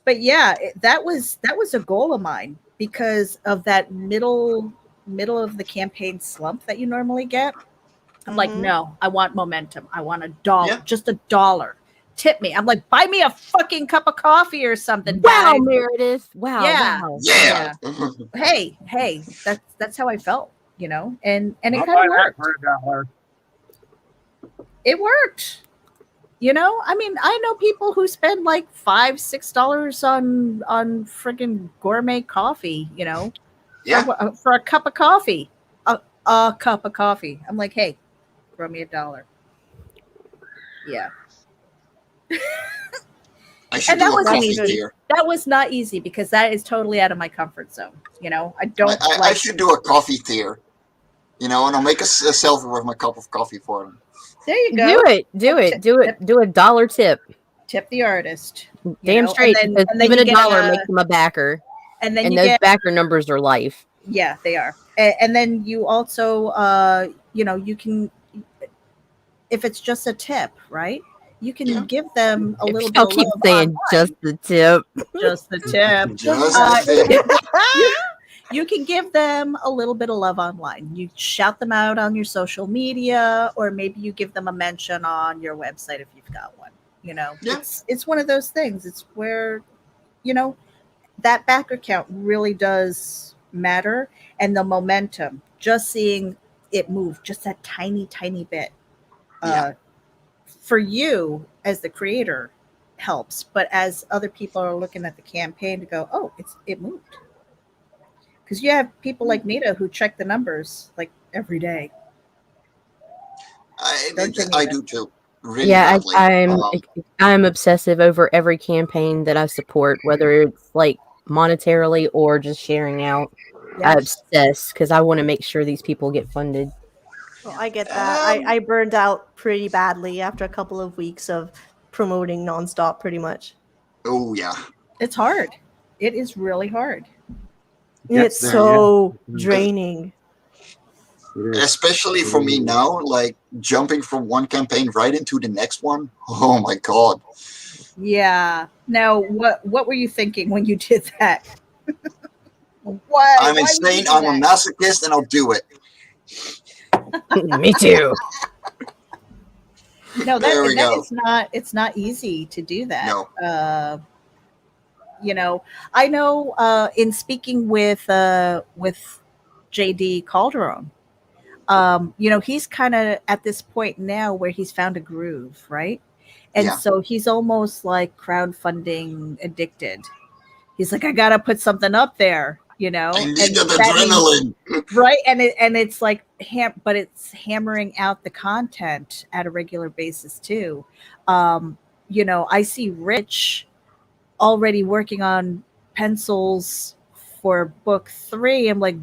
But yeah, that was a goal of mine because of that middle of the campaign slump that you normally get. I'm like, Mhm. no, I want momentum. I want $1, Yeah. just $1. Tip me. I'm like, buy me a fucking cup of coffee or something, Wow, guys. Meredith. Wow, Yeah. wow. Yeah. Hey, that's how I felt, and it I'll kind buy of that worked. for $1. It worked. I mean, I know people who spend like $5-6 on freaking gourmet coffee, Yeah. for a cup of coffee. A cup of coffee. I'm like, hey, throw me $1. Yeah. I should And that do a wasn't coffee easy. tier. That was not easy because that is totally out of my comfort zone. I don't I like. should do a coffee tier. And I'll make a selfie with my cup of coffee for them. There you go. Do it. Do it. Do it. Do a $1 tip. Tip the artist. Damn straight. And Because then even you $1 get makes them a backer. and then And you those get backer numbers are life. yeah, they are. And then you also you can, if it's just a tip, right? You can Yeah. give them a little bit I'll of keep love saying online. just the tip. Just the tip. Just Uh, a tip. you can give them a little bit of love online. You shout them out on your social media, or maybe you give them a mention on your website if you've got one. Yeah. It's one of those things. It's where that backer count really does matter, and the momentum. Just seeing it move just that tiny bit. Yeah. For you as the creator helps, but as other people are looking at the campaign to go, oh, it moved. Because you have people like Nita who check the numbers like every day. Don't you, I Nita? do too. Really Yeah, badly. I'm obsessive over every campaign that I support, whether it's like monetarily or just sharing out. I Yes. obsess because I want to make sure these people get funded. Well, I get that. I burned out pretty badly after a couple of weeks of promoting nonstop, pretty much. Oh yeah. It's hard. It is really hard. It's there, so yeah. draining. It is. Especially for me now, like jumping from one campaign right into the next one. Oh my god. Yeah. Now, what were you thinking when you did that? Why? I'm why would you insane. do I'm a that? masochist, and I'll do it. Me too. No, There we go. is not. It's not easy to do that. No. I know. In speaking with JD Calderon, he's kind of at this point now where he's found a groove, right? And Yeah. so he's almost like crowdfunding addicted. He's like, I gotta put something up there, I need and that adrenaline. right? And it's like but it's hammering out the content at a regular basis too. I see Rich already working on pencils for book 3. I'm like,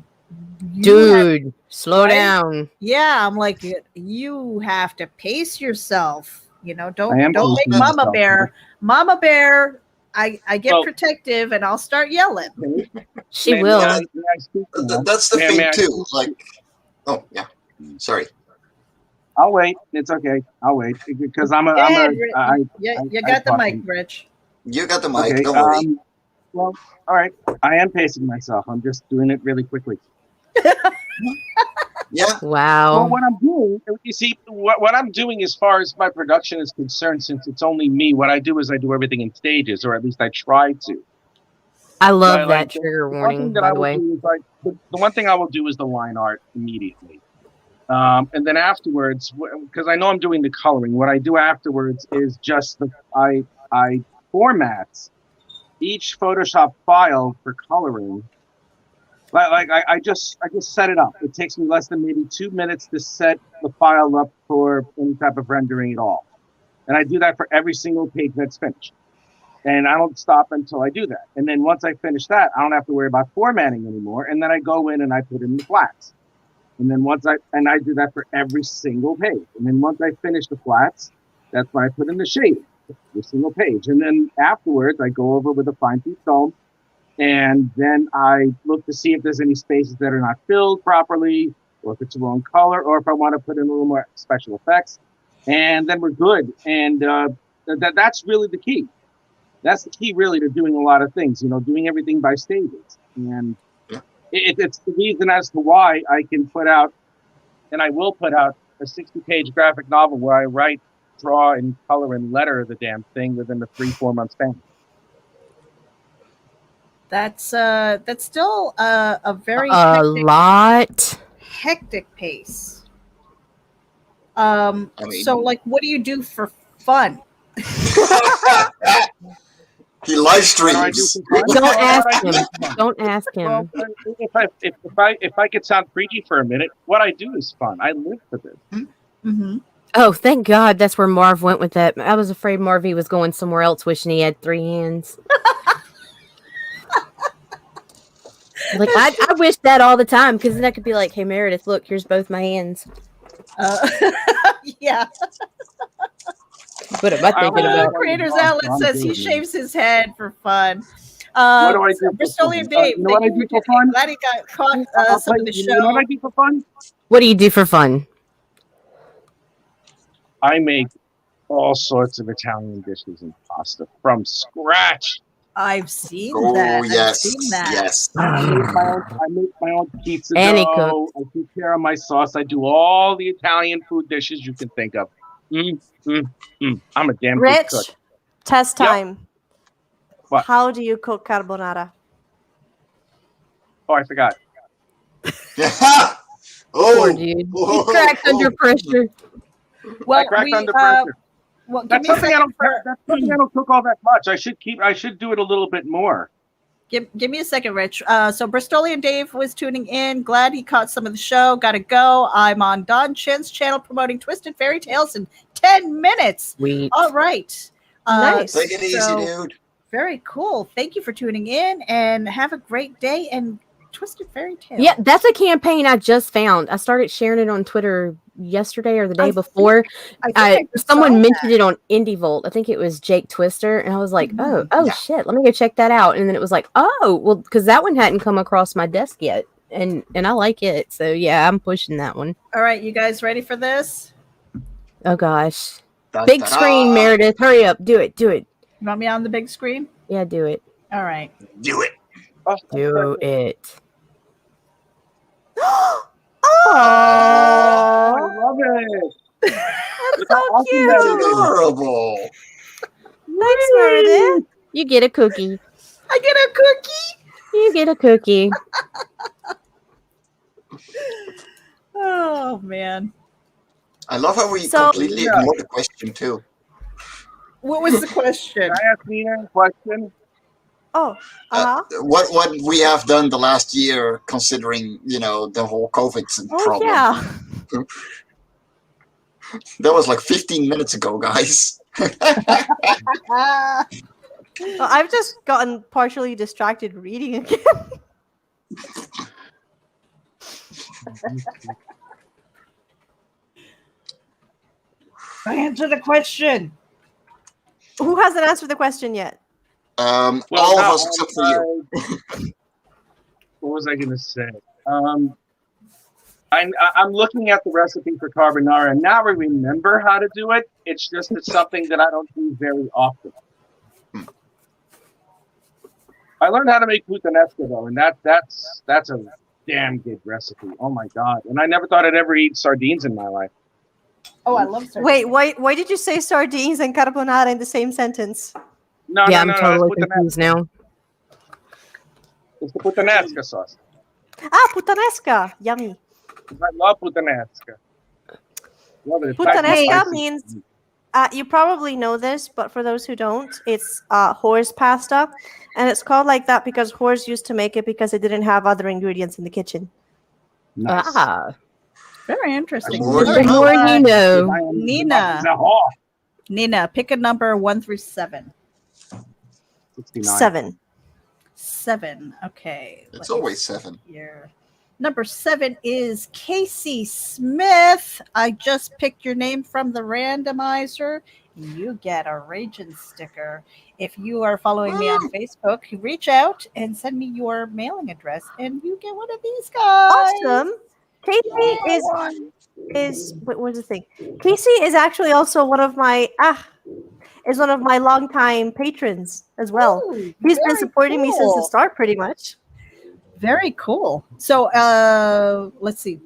Dude, slow right? down. Yeah, I'm like, you have to pace yourself. Don't I am make pacing Mama myself. Bear. Mama Bear, I get Well- protective and I'll start yelling. She May- will. may I speak to that? That's the May thing I too. speak? Like, oh yeah. Sorry. I'll wait. It's okay. I'll wait because I'm a. Go I'm ahead, a. Rich. I, you I got the fucking- mic, Rich. You got the mic. Okay. Don't worry. Well, all right. I am pacing myself. I'm just doing it really quickly. Yeah. Well, Wow. what I'm doing, you see, what I'm doing as far as my production is concerned, since it's only me, what I do is I do everything in stages, or at least I try to. I love Like, that trigger the one warning, thing that by I the will way. do is the one thing I will do is the line art immediately. And then afterwards, because I know I'm doing the coloring, what I do afterwards is just I format each Photoshop file for coloring. I just set it up. It takes me less than maybe 2 minutes to set the file up for any type of rendering at all. And I do that for every single page that's finished. And I don't stop until I do that. And then once I finish that, I don't have to worry about formatting anymore. And then I go in and I put in the flats. And then I do that for every single page. And then once I finish the flats, that's when I put in the shading, every single page. And then afterwards, I go over with a fine-tooth comb, and then I look to see if there's any spaces that are not filled properly, or if it's the wrong color, or if I want to put in a little more special effects. And then we're good. And that's really the key. That's the key, really, to doing a lot of things, doing everything by stages. And it's the reason as to why I can put out, and I will put out a 60-page graphic novel where I write, draw, and color and letter the damn thing within a 3-4 month span. That's still a very hectic pace. So like, what do you do for fun? He live streams. Don't ask him. Don't ask him. Well, if I could sound preachy for a minute, what I do is fun. I live for this. Mm-hmm. Oh, thank God that's where Marv went with that. I was afraid Marvy was going somewhere else, wishing he had 3 hands. Like, I wish that all the time, because then I could be like, hey, Meredith, look, here's both my hands. Yeah. What am I thinking about? Creators Outlet says he shaves his head for fun. What do I do? Bristolian Dave, you know what I do for fun? glad he got caught some of the show. You know what I do for fun? What do you do for fun? I make all sorts of Italian dishes and pasta from scratch. I've seen Oh, that. yes. I've seen that. Yes. I make my own pizza And he dough. I take care of my sauce. I do all the Italian food dishes you can think of. I'm a damn good Rich, cook. test time. What? How do you cook carbonara? Oh, I forgot. Poor dude. He cracked under pressure. Well, I cracked under pressure. Well, That's something I don't cook all that much. I should do it a little bit more. Give me a second, Rich. So Bristolian Dave was tuning in. Glad he caught some of the show. Gotta go. I'm on Don Chen's channel promoting Twisted Fairy Tales in 10 minutes. Sweet. All right. Nice. Take it easy, dude. Very cool. Thank you for tuning in, and have a great day. And Twisted Fairy Tales. Yeah, that's a campaign I just found. I started sharing it on Twitter yesterday or the day before. Someone mentioned it on Indie Volt. I think it was Jake Twister, and I was like, shit, let me go check that out. And then it was like, because that one hadn't come across my desk yet, and I like it. So yeah, I'm pushing that one. All right, you guys ready for this? Oh gosh, big screen, Meredith, hurry up, do it. You want me on the big screen? Yeah, do it. All right. Do it. Do it. I love it. That's so cute. Adorable. Thanks, Meredith. You get a cookie. I get a cookie. You get a cookie. Oh man. I love how we completely ignore the question too. What was the question? Can I ask Nina a question? Oh, What we have done the last year, considering the whole COVID problem. Yeah. That was like 15 minutes ago, guys. Well, I've just gotten partially distracted reading again. Answer the question. Who hasn't answered the question yet? All of us except for you. What was I going to say? I'm looking at the recipe for carbonara, and now I remember how to do it. It's just something that I don't do very often. I learned how to make puttanesca though, and that's a damn good recipe. Oh my god! And I never thought I'd ever eat sardines in my life. Oh, I love sardines. Wait, why did you say sardines and carbonara in the same sentence? No, I'm totally confused now. It's the puttanesca sauce. Puttanesca. Yummy. I love puttanesca. Love it. Puttanesca means, you probably know this, but for those who don't, it's horse pasta. And it's called like that because horse used to make it because it didn't have other ingredients in the kitchen. Nice. Very interesting. The more you know. Nina, pick a number 1 through 7. 69. 7. Okay. It's always 7. Here. Number 7 is Casey Smith. I just picked your name from the randomizer. You get a RAGIN sticker. If you are following me on Facebook, reach out and send me your mailing address, and you get one of these guys. Awesome. Casey is what was the thing? Casey is actually also one of my longtime patrons as well. Ooh, he's been supporting me since the start, pretty much. Very cool. So let's see.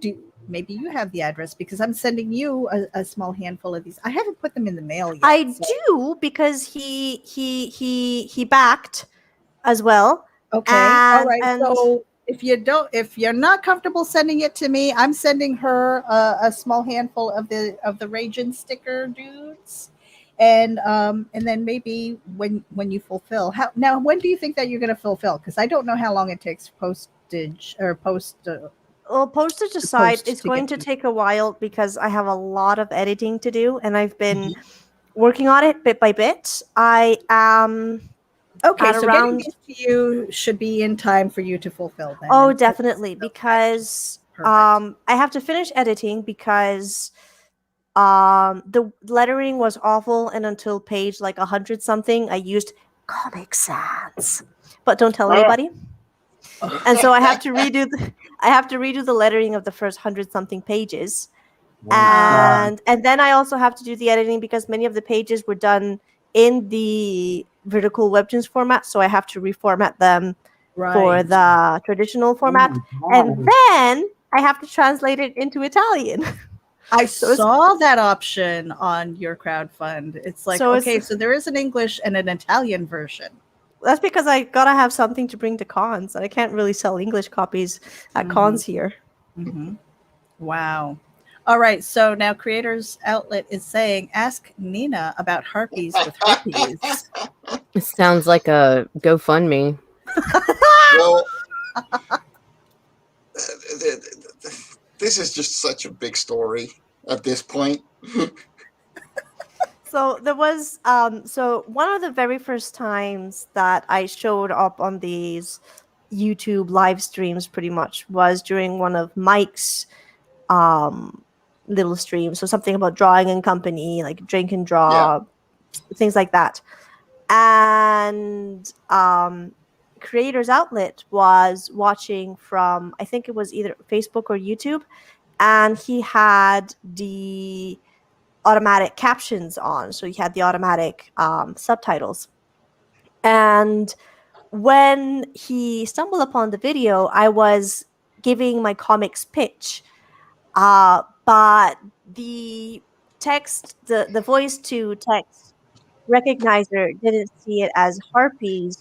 maybe you have the address because I'm sending you a small handful of these. I haven't put them in the mail yet. I do because he backed as well. Okay. All right. So if you're not comfortable sending it to me, I'm sending her a small handful of the RAGIN sticker dudes. And then maybe when you fulfill, when do you think that you're going to fulfill? Because I don't know how long it takes postage or well, postage aside, it's going to take a while because I have a lot of editing to do, and I've been working on it bit by bit. I am okay. So getting these to you should be in time for you to fulfill them. Oh, definitely, because I have to finish editing because the lettering was awful, and until page like 100 something, I used Comic Sans, but don't tell anybody. And so I have to redo the lettering of the first 100 something pages, and then I also have to do the editing because many of the pages were done in the vertical webtoons format, so I have to reformat them for the traditional format, and then I have to translate it into Italian. I saw that option on your crowdfund. It's like, so there is an English and an Italian version. That's because I gotta have something to bring to cons. I can't really sell English copies at cons here. Mm-hmm. Wow. All right. So now Creators Outlet is saying, ask Nina about harpies with herpes. It sounds like a GoFundMe. Well, this is just such a big story at this point. So there was so one of the very first times that I showed up on these YouTube live streams pretty much was during one of Mike's little streams. So something about drawing and company, like drink and draw, things like that. And Creators Outlet was watching from, I think it was either Facebook or YouTube, and he had the automatic captions on, so he had the automatic subtitles. And when he stumbled upon the video, I was giving my comics pitch, but the text, the voice to text recognizer didn't see it as harpies,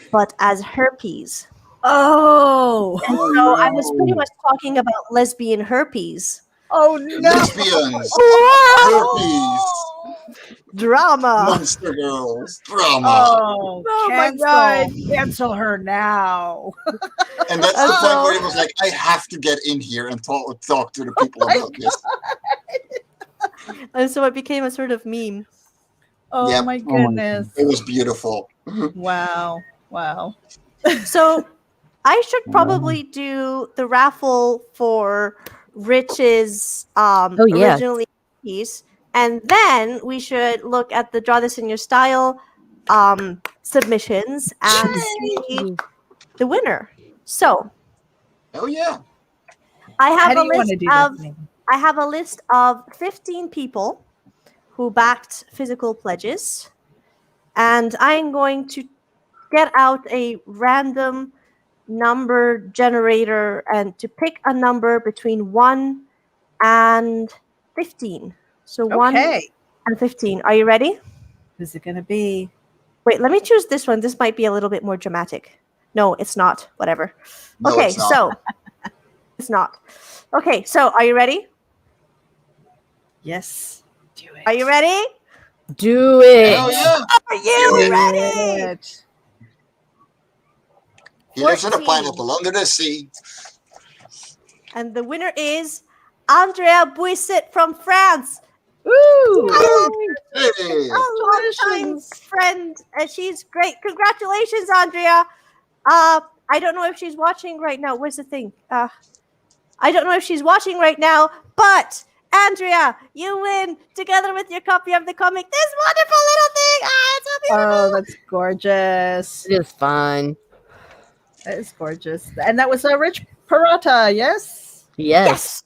but as herpes. Oh, and so I was pretty much talking about lesbian herpes. Oh no! Lesbians, herpes, drama, monster girls, drama. Oh my God! Cancel her now. And that's the point where he was like, "I have to get in here and talk to the people about this." And so it became a sort of meme. Oh my goodness! It was beautiful. Wow! So I should probably do the raffle for Rich's originally piece, and then we should look at the Draw This in Your Style submissions and see the winner. So, I have a list of 15 people who backed physical pledges, and I'm going to get out a random number generator and to pick a number between 1 and 15. So 1 and 15. Are you ready? Who's it going to be? Wait, let me choose this one. This might be a little bit more dramatic. No, it's not. Whatever. No, okay, it's not. So it's not. Okay, so are you ready? Yes. Do it. Are you ready? Do it. Hell yeah. Are you ready? He lives in a pineapple under the sea. And the winner is Andrea Buisset from France. Woo! Hey. A long-time friend. She's great. Congratulations, Andrea. I don't know if she's watching right now. Where's the thing? I don't know if she's watching right now, but Andrea, you win together with your copy of the comic. This wonderful little thing. It's so beautiful. Oh, that's gorgeous. It is fun. That is gorgeous. And that was Rich Parata, yes? Yes.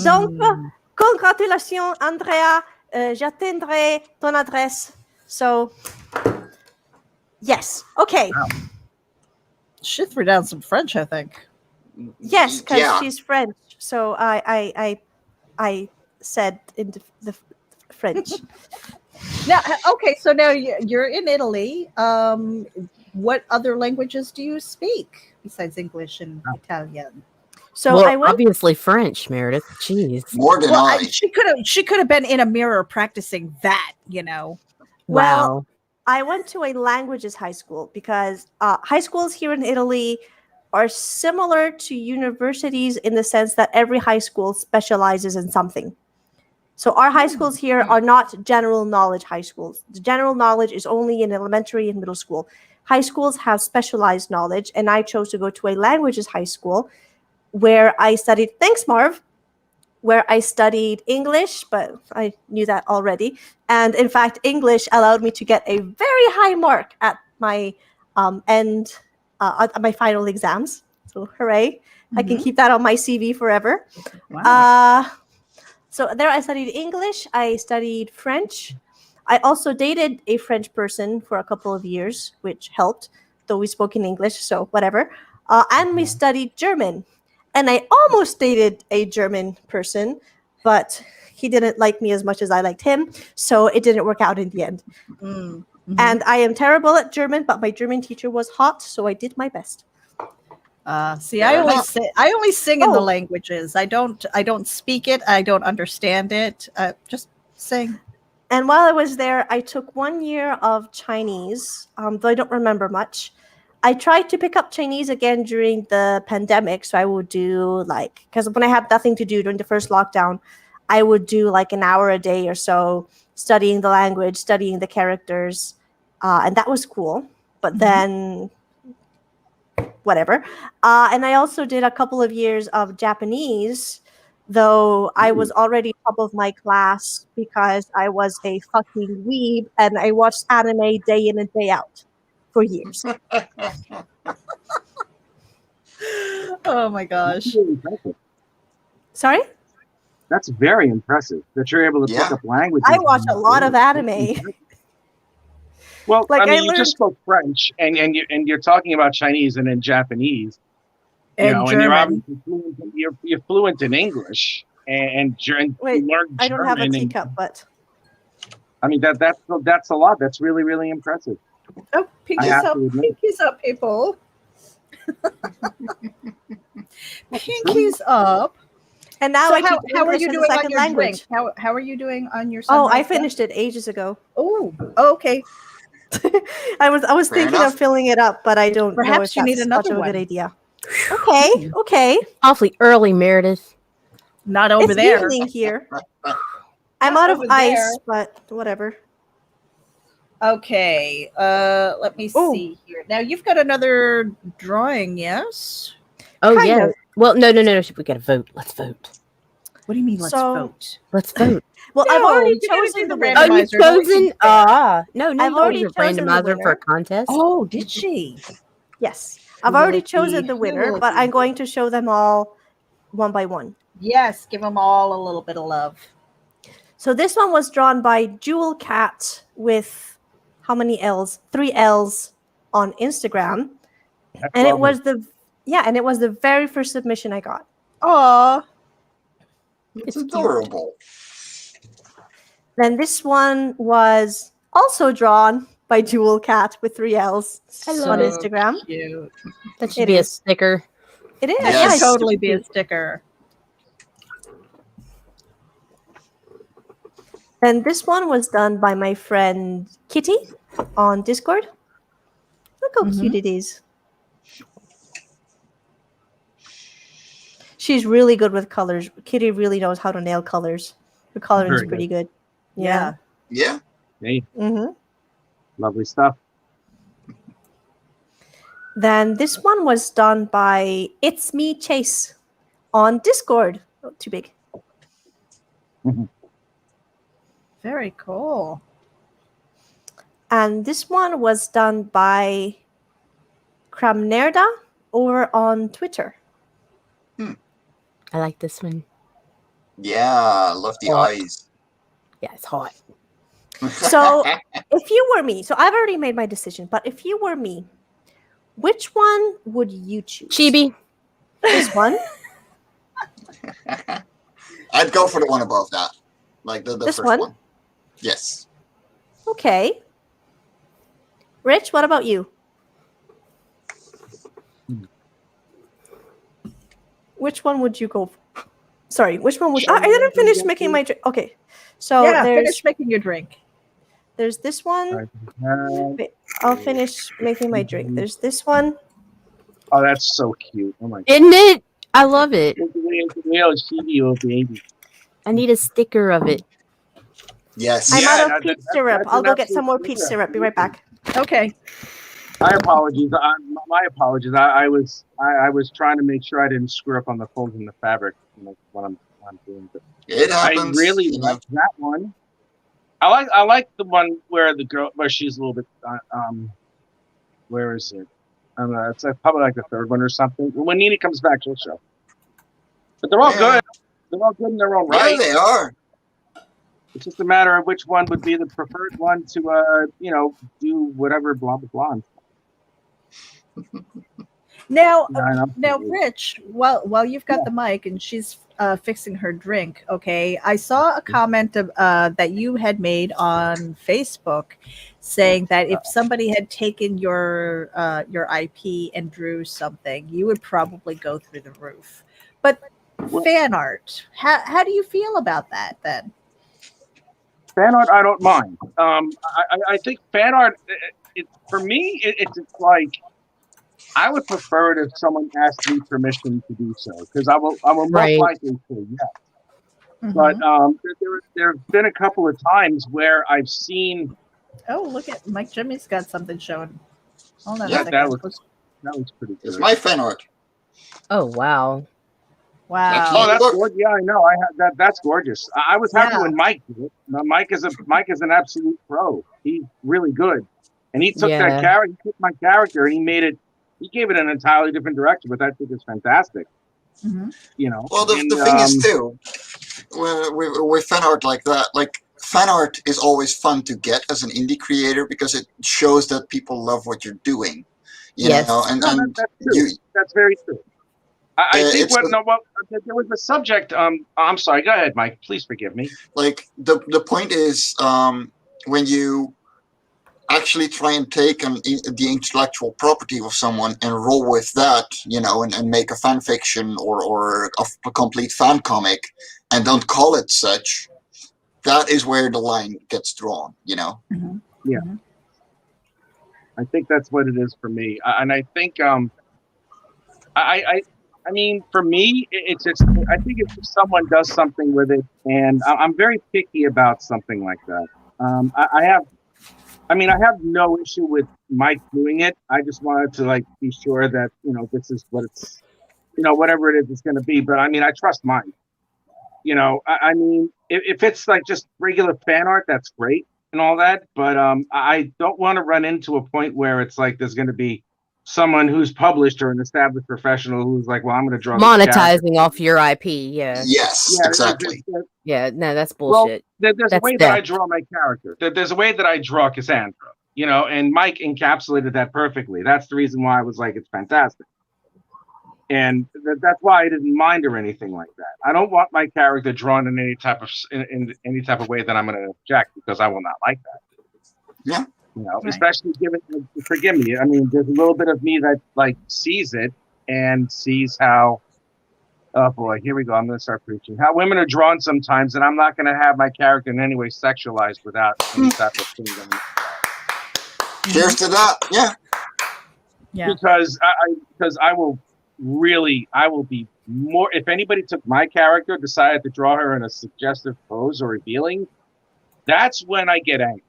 Donc, congratulations, Andrea. J'attendrai ton adresse. So, yes. Okay. Wow. She threw down some French, I think. Yes, because Yeah. she's French. So I said in the French. Now, okay, so now you're in Italy. What other languages do you speak besides English and Italian? So well, I went. obviously French, Meredith. Jeez. More than Well, I. she could have been in a mirror practicing that, you know. Well, Wow. I went to a languages high school because high schools here in Italy are similar to universities in the sense that every high school specializes in something. So our high schools here are not general knowledge high schools. The general knowledge is only in elementary and middle school. High schools have specialized knowledge, and I chose to go to a languages high school where I studied, thanks Marv, where I studied English, but I knew that already. And in fact, English allowed me to get a very high mark at my at my final exams. So hooray. I can keep that on my CV forever. Wow. So there I studied English. I studied French. I also dated a French person for a couple of years, which helped, though we spoke in English, so whatever. And we studied German. And I almost dated a German person, but he didn't like me as much as I liked him, so it didn't work out in the end. And I am terrible at German, but my German teacher was hot, so I did my best. See, I only sing in the languages. I don't speak it. I don't understand it. Just sing. And while I was there, I took 1 year of Chinese, though I don't remember much. I tried to pick up Chinese again during the pandemic. So I would do because when I had nothing to do during the first lockdown, I would do like an hour a day or so studying the language, studying the characters. And that was cool. But then whatever. And I also did a couple of years of Japanese, though I was already top of my class because I was a fucking weeb and I watched anime day in and day out for years. Oh my gosh. That's really impressive. Sorry? That's very impressive that you're able to pick up languages. I watch a lot of anime. Well, Like, I mean, I you learned- just spoke French, and you're talking about Chinese and then Japanese, And and you're German. obviously you're fluent in English and Wait, you learn German. I don't have a teacup, but I mean that's a lot. That's really, really impressive. Oh, pinkies up, pinkies up, people. Pinkies up. And now So I teach how are English you as a doing on second your language. drink? How are you doing on your? Oh, I sunrise finished it ages ago. Oh, okay. I was Fair thinking enough. of filling it up, but I don't know Perhaps if you need that's another much of a one. good idea. Okay. Awfully early, Meredith. Not over It's there. evening here. I'm out of over ice, there. but whatever. Okay. Let me see here. Now you've got another drawing, yes? Oh, Kind yeah. of. Well, no. We got to vote. Let's vote. What do you mean? Let's So- vote. Let's vote. Well, I've No, already you gotta chosen do the the winner. Oh, you've randomizer. Don't chosen? you dare. No, I've you already don't chosen the randomizer for a winner. contest. Oh, did she? Yes, I've Who will already it chosen be? the Who winner, will it but be? I'm going to show them all one by one. Yes, give them all a little bit of love. So this one was drawn by Jewel Cat with how many L's? 3 L's on Instagram, That's and it lovely. was the very first submission I got. Aw. It's adorable. Then this one was also drawn by Jewel Cat with 3 L's on So Instagram. cute. That should It be a is. sticker. It is. That Yes. should it's totally super be a cute. sticker. Then this one was done by my friend Kitty on Discord. Look how cute it is. She's really good with colors. Kitty really knows how to nail colors. Her coloring's Very pretty good. Yeah. Yeah. Hey, Mm-hmm. lovely stuff. Then this one was done by It's Me Chase on Discord. Oh, too big. Very cool. And this one was done by Kramnerda over on Twitter. I like this one. Yeah. I love the Hot. eyes. Yeah, it's hot. So if you were me, so I've already made my decision, but if you were me, which one would you choose? Chibi. This one. I'd go for the one above that, like the This first one? one. Yes. Okay. Rich, what about you? Which one would you go for? Sorry, which one would I didn't finish making my drink. Okay. So finish making your drink. There's this one. Wait, I'll finish making my drink. There's this one. Oh, that's so cute. Oh my God. Isn't it? I love it. I need a sticker of it. Yes. I'm Yeah, out of peach syrup. that's I'll an go get some absolute more peach pleasure. syrup. Be right back. Okay. My apologies. My apologies. I was trying to make sure I didn't screw up on the folds in the fabric when I'm doing it. It happens. I really you know. like that one. I like the one where the girl, where she's a little bit where is it? I don't know. It's probably like the third one or something. When Nina comes back, she'll show. But they're all good. They're all good in their own right. Yeah, they are. It's just a matter of which one would be the preferred one to, do whatever, blah, blah, blah. Now, Yeah, Rich, while you've got the mic and she's fixing her drink, okay, I saw a comment that you had made on Facebook saying that if somebody had taken your IP and drew something, you would probably go through the roof. But fan art, how do you feel about that then? Fan art, I don't mind. I think fan art, for me, it's like, I would prefer it if someone asked me permission to do so, because I will most likely say yes. Mm-hmm. But there have been a couple of times where I've seen. Oh, look at Mike Jimmy's got something showing. Hold on a second. That was pretty good. It's my fan art. Oh wow. Wow. Oh, that's gorgeous. Yeah, I know. I have that's gorgeous. I was happy when Mike did it. Now, Mike is an absolute pro. He's really good, and he took that character. He took my character, and he made it. He gave it an entirely different direction, but I think it's fantastic. Mm-hmm. Well, the thing is too, with fan art like that, like fan art is always fun to get as an indie creator because it shows that people love what you're doing. You know, and that's true. That's very true. I think there was a subject. I'm sorry. Go ahead, Mike. Please forgive me. Like the point is, when you actually try and take the intellectual property of someone and roll with that, and make a fan fiction or a complete fan comic, and don't call it such, that is where the line gets drawn. Mm-hmm. Yeah. Mm-hmm. I think that's what it is for me, and I think I mean, for me, it's just, I think if someone does something with it, and I'm very picky about something like that. I have no issue with Mike doing it. I just wanted to be sure that, this is what it's, whatever it is it's going to be. But I mean, I trust Mike. I mean, if it's just regular fan art, that's great and all that. But I don't want to run into a point where it's there's going to be someone who's published or an established professional who's well, I'm going to draw monetizing off your IP. Yeah. Yes, exactly. Yeah, no, that's bullshit. Well, there's a way that I draw my character. There's a way that I draw Cassandra, and Mike encapsulated that perfectly. That's the reason why I was it's fantastic. And that's why I didn't mind or anything like that. I don't want my character drawn in any type of way that I'm going to object, because I will not like that. Yeah. Especially given, forgive me, I mean, there's a little bit of me that sees it and sees how, oh boy, here we go, I'm going to start preaching, how women are drawn sometimes, and I'm not going to have my character in any way sexualized without any type of thing. Cheers to that, yeah. Because I will be more, if anybody took my character, decided to draw her in a suggestive pose or revealing, that's when I get angry.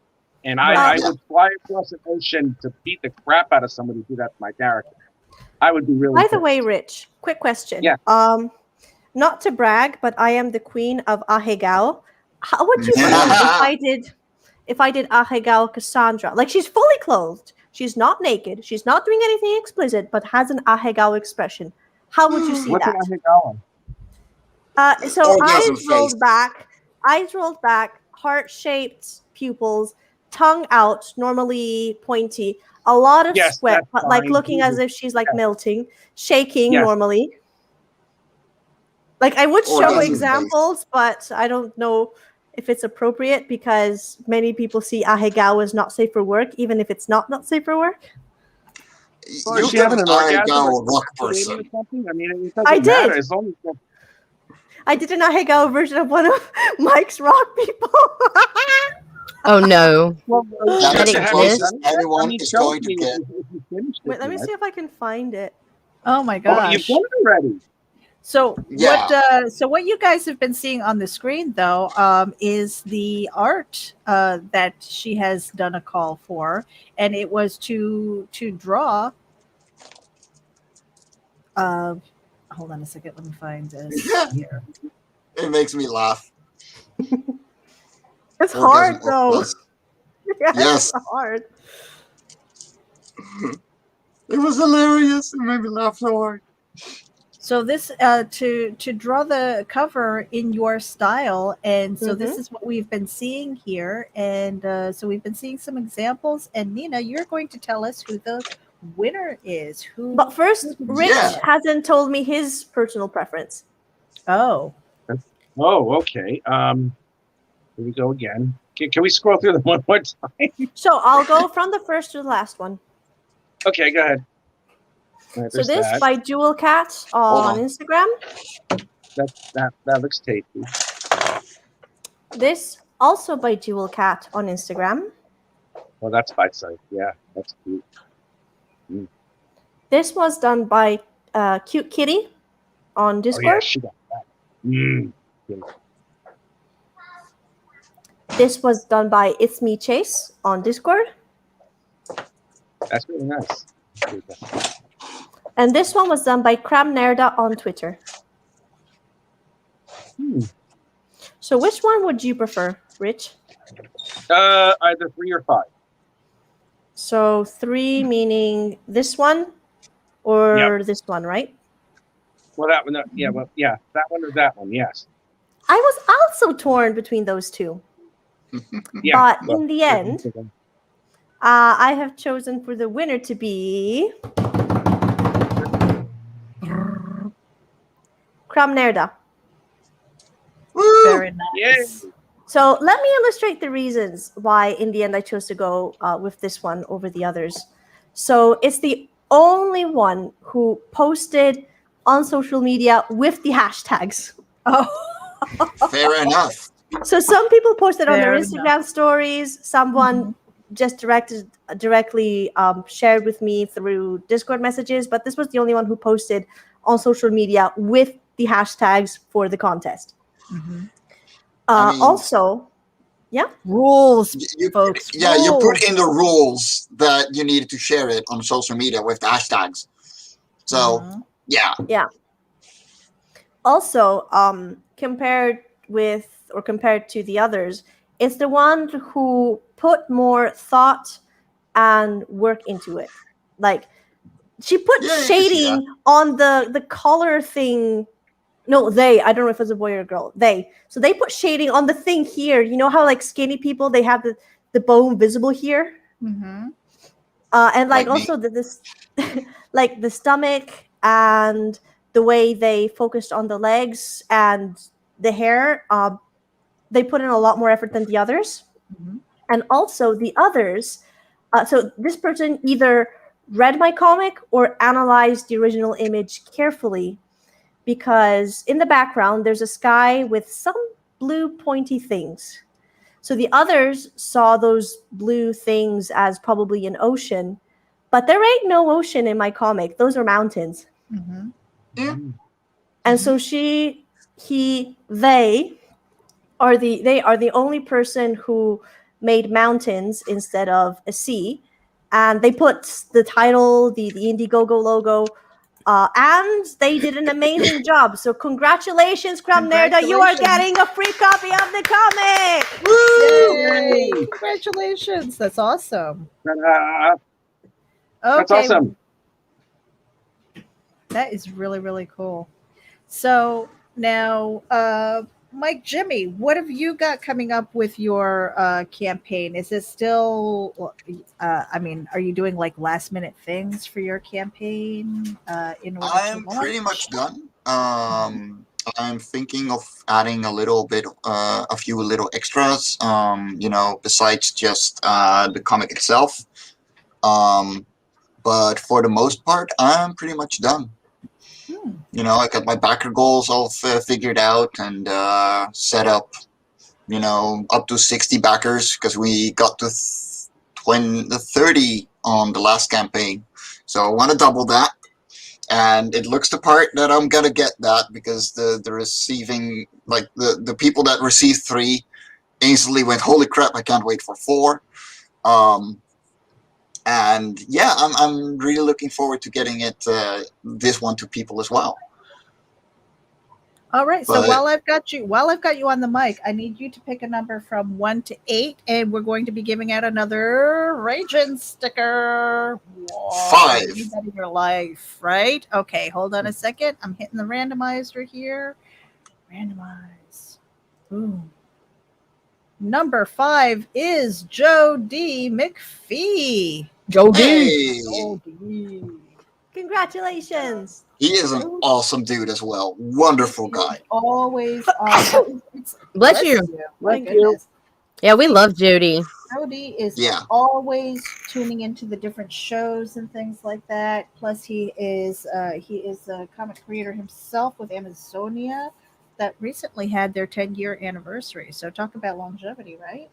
And I would fly across an ocean to beat the crap out of somebody who do that to my character. I would be really. By the way, Rich, quick question. Yeah. Not to brag, but I am the queen of Ahegao. How would you feel if I did Ahegao Cassandra? She's fully clothed. She's not naked. She's not doing anything explicit, but has an Ahegao expression. How would you see What's that? an Ahegao? So eyes rolled back, heart-shaped pupils, tongue out, normally pointy, a lot of sweat, but looking as if she's melting, shaking normally. Like, I would Or show doesn't examples, but I don't know if it's appropriate because many people see Ahegawa as not safe for work, even if it's not safe for work. Or is You she can having an orgasm or Ahegawa rock masturbating or person. something? I mean, it I doesn't did. matter as long as I did an Ahegawa version of one of Mike's rock people. Oh no. well, That That is the have you exists? closest done it yet? I anyone mean, is show going to me get. if you finished it Wait, let me yet. see if I can find it. Oh my Oh, you've gosh. done it already. So Yeah. what you guys have been seeing on the screen though is the art that she has done a call for, and it was to draw. Hold on a second. Let me find this here. It makes me laugh. It's Or hard doesn't, or though. does. Yeah, Yes. it's hard. It was hilarious. It made me laugh so hard. So this to draw the cover in your style, and so this is what we've been seeing here, and so we've been seeing some examples. And Nina, you're going to tell us who the winner is. Who? But first, Rich Yeah. hasn't told me his personal preference. Oh, Oh, okay. Here we go again. Can we scroll through them one more time? So I'll go from the first to the last one. Okay, go ahead. All right, So there's this that. by Jewel Cat on Instagram. That looks tasty. This also by Jewel Cat on Instagram. Well, that's bite-sized. Yeah, that's cute. This was done by Cute Kitty on Oh, yeah, Discord. she got that. This was done by It's Me Chase on Discord. That's really nice. And this one was done by Cram Nerda on Twitter. So which one would you prefer, Rich? Either 3 or 5. So 3 meaning this one or this one, right? Well, that one. Yeah, that one or that one. Yes. I was also torn between those two. Yeah. But in the end, I have chosen for the winner to be Cram Nerda. very nice. Yay. So let me illustrate the reasons why in the end I chose to go with this one over the others. So it's the only one who posted on social media with the hashtags. Oh, Fair enough. So some people posted on their Fair Instagram stories. Someone just directly shared with me through Discord messages. But this was the only one who posted on social media with the hashtags for the contest. I mean, Also, yeah, rules, you folks. you put rules. in the rules that you needed to share it on social media with the hashtags. So, yeah. Also, compared to the others, it's the one who put more thought and work into it. Like, she put shading on the collar thing. No, I don't know if it's a boy or a girl. So they put shading on the thing here. You know how like skinny people, they have the bone visible here? And like also this like the stomach and the way they focused on the legs and the hair, they put in a lot more effort than the others. And also the others, so this person either read my comic or analyzed the original image carefully, because in the background there's a sky with some blue pointy things. So the others saw those blue things as probably an ocean, but there ain't no ocean in my comic. Those are mountains. And so they are the only person who made mountains instead of a sea. And they put the title, the Indiegogo logo, and they did an amazing job. So congratulations, Cram Nerda. You are getting a free copy of the comic. Yay! Congratulations. That's awesome. That's awesome. That is really, really cool. So now, Mike, Jimmy, what have you got coming up with your campaign? Is it still, are you doing like last minute things for your campaign? In order I'm to launch? pretty much done. I'm thinking of adding a few little extras, besides just the comic itself. Um, but for the most part, I'm pretty much done. I got my backer goals all figured out and set up, up to 60 backers because we got to 30 on the last campaign. So I want to double that. And it looks the part that I'm gonna get that because the receiving, like the people that received 3 instantly went, holy crap, I can't wait for 4. And yeah, I'm really looking forward to getting this one to people as well. All right. So while I've got you on the mic, I need you to pick a number from 1 to 8, and we're going to be giving out another RAGIN sticker. Whoa, 5. You need that in your life, right? Okay, hold on a second. I'm hitting the randomizer here. Randomize. Boom. Number 5 is Joe D. McPhee. Joe D. Hey. Joe D. Congratulations. He is an awesome dude as well. Wonderful guy. Always awesome. Bless you. My goodness. Yeah, we love Jody. Jody is always tuning into the different shows and things like that. Plus, he is a comic creator himself with Amazonia that recently had their 10-year anniversary. So talk about longevity, right?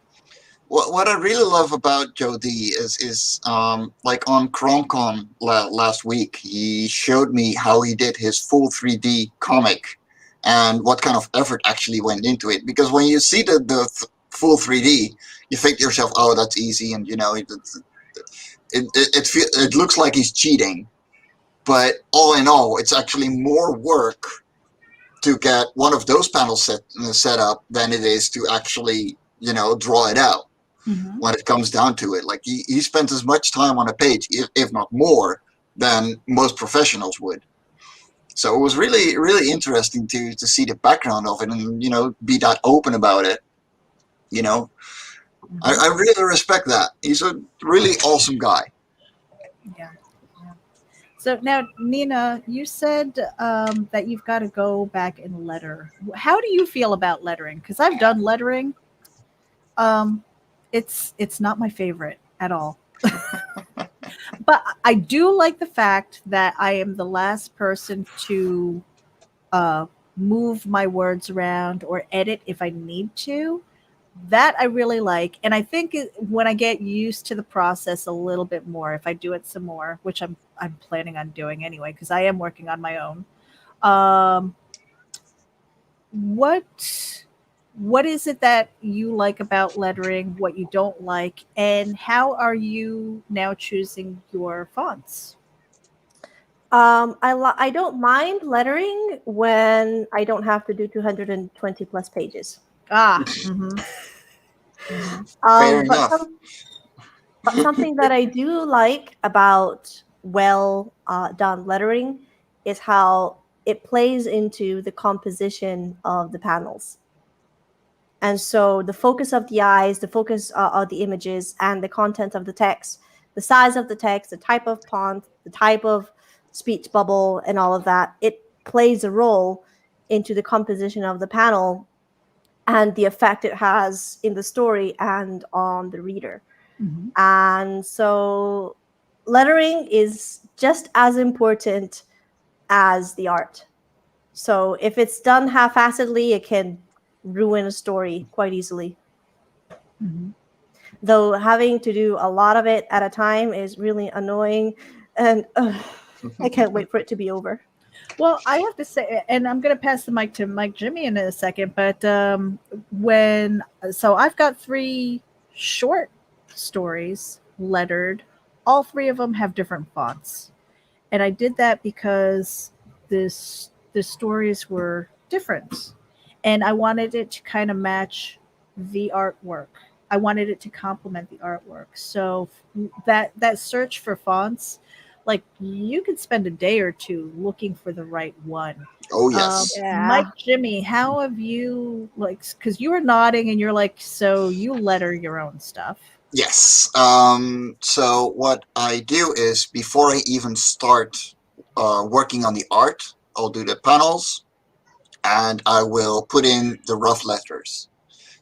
What I really love about Joe D is like on ChromCon last week, he showed me how he did his full 3D comic and what kind of effort actually went into it. Because when you see the full 3D, you think to yourself, oh, that's easy, and it looks like he's cheating. But all in all, it's actually more work to get one of those panels set up than it is to actually draw it out. When it comes down to it, like he spent as much time on a page, if not more, than most professionals would. So it was really, really interesting to see the background of it and be that open about it. I really respect that. He's a really awesome guy. Yeah. So now, Nina, you said that you've got to go back and letter. How do you feel about lettering? Because I've done lettering. It's not my favorite at all. But I do like the fact that I am the last person to move my words around or edit if I need to. That I really like. And I think when I get used to the process a little bit more, if I do it some more, which I'm planning on doing anyway, because I am working on my own. What is it that you like about lettering, what you don't like, and how are you now choosing your fonts? I don't mind lettering when I don't have to do 220 plus pages. Fair enough. But something that I do like about well done lettering is how it plays into the composition of the panels. And so the focus of the eyes, the focus of the images, and the content of the text, the size of the text, the type of font, the type of speech bubble, and all of that, it plays a role into the composition of the panel and the effect it has in the story and on the reader. And so lettering is just as important as the art. So if it's done half-assedly, it can ruin a story quite easily. Though having to do a lot of it at a time is really annoying, and I can't wait for it to be over. Well, I have to say, and I'm going to pass the mic to Mike Jimmy in a second, but so I've got 3 short stories lettered. All 3 of them have different fonts. And I did that because the stories were different. And I wanted it to kind of match the artwork. I wanted it to complement the artwork. So that search for fonts, like you could spend a day or 2 looking for the right one. Oh, yes. Mike Jimmy, how have you, because you were nodding and you're like, so you letter your own stuff. Yes. So what I do is before I even start working on the art, I'll do the panels. and I will put in the rough letters.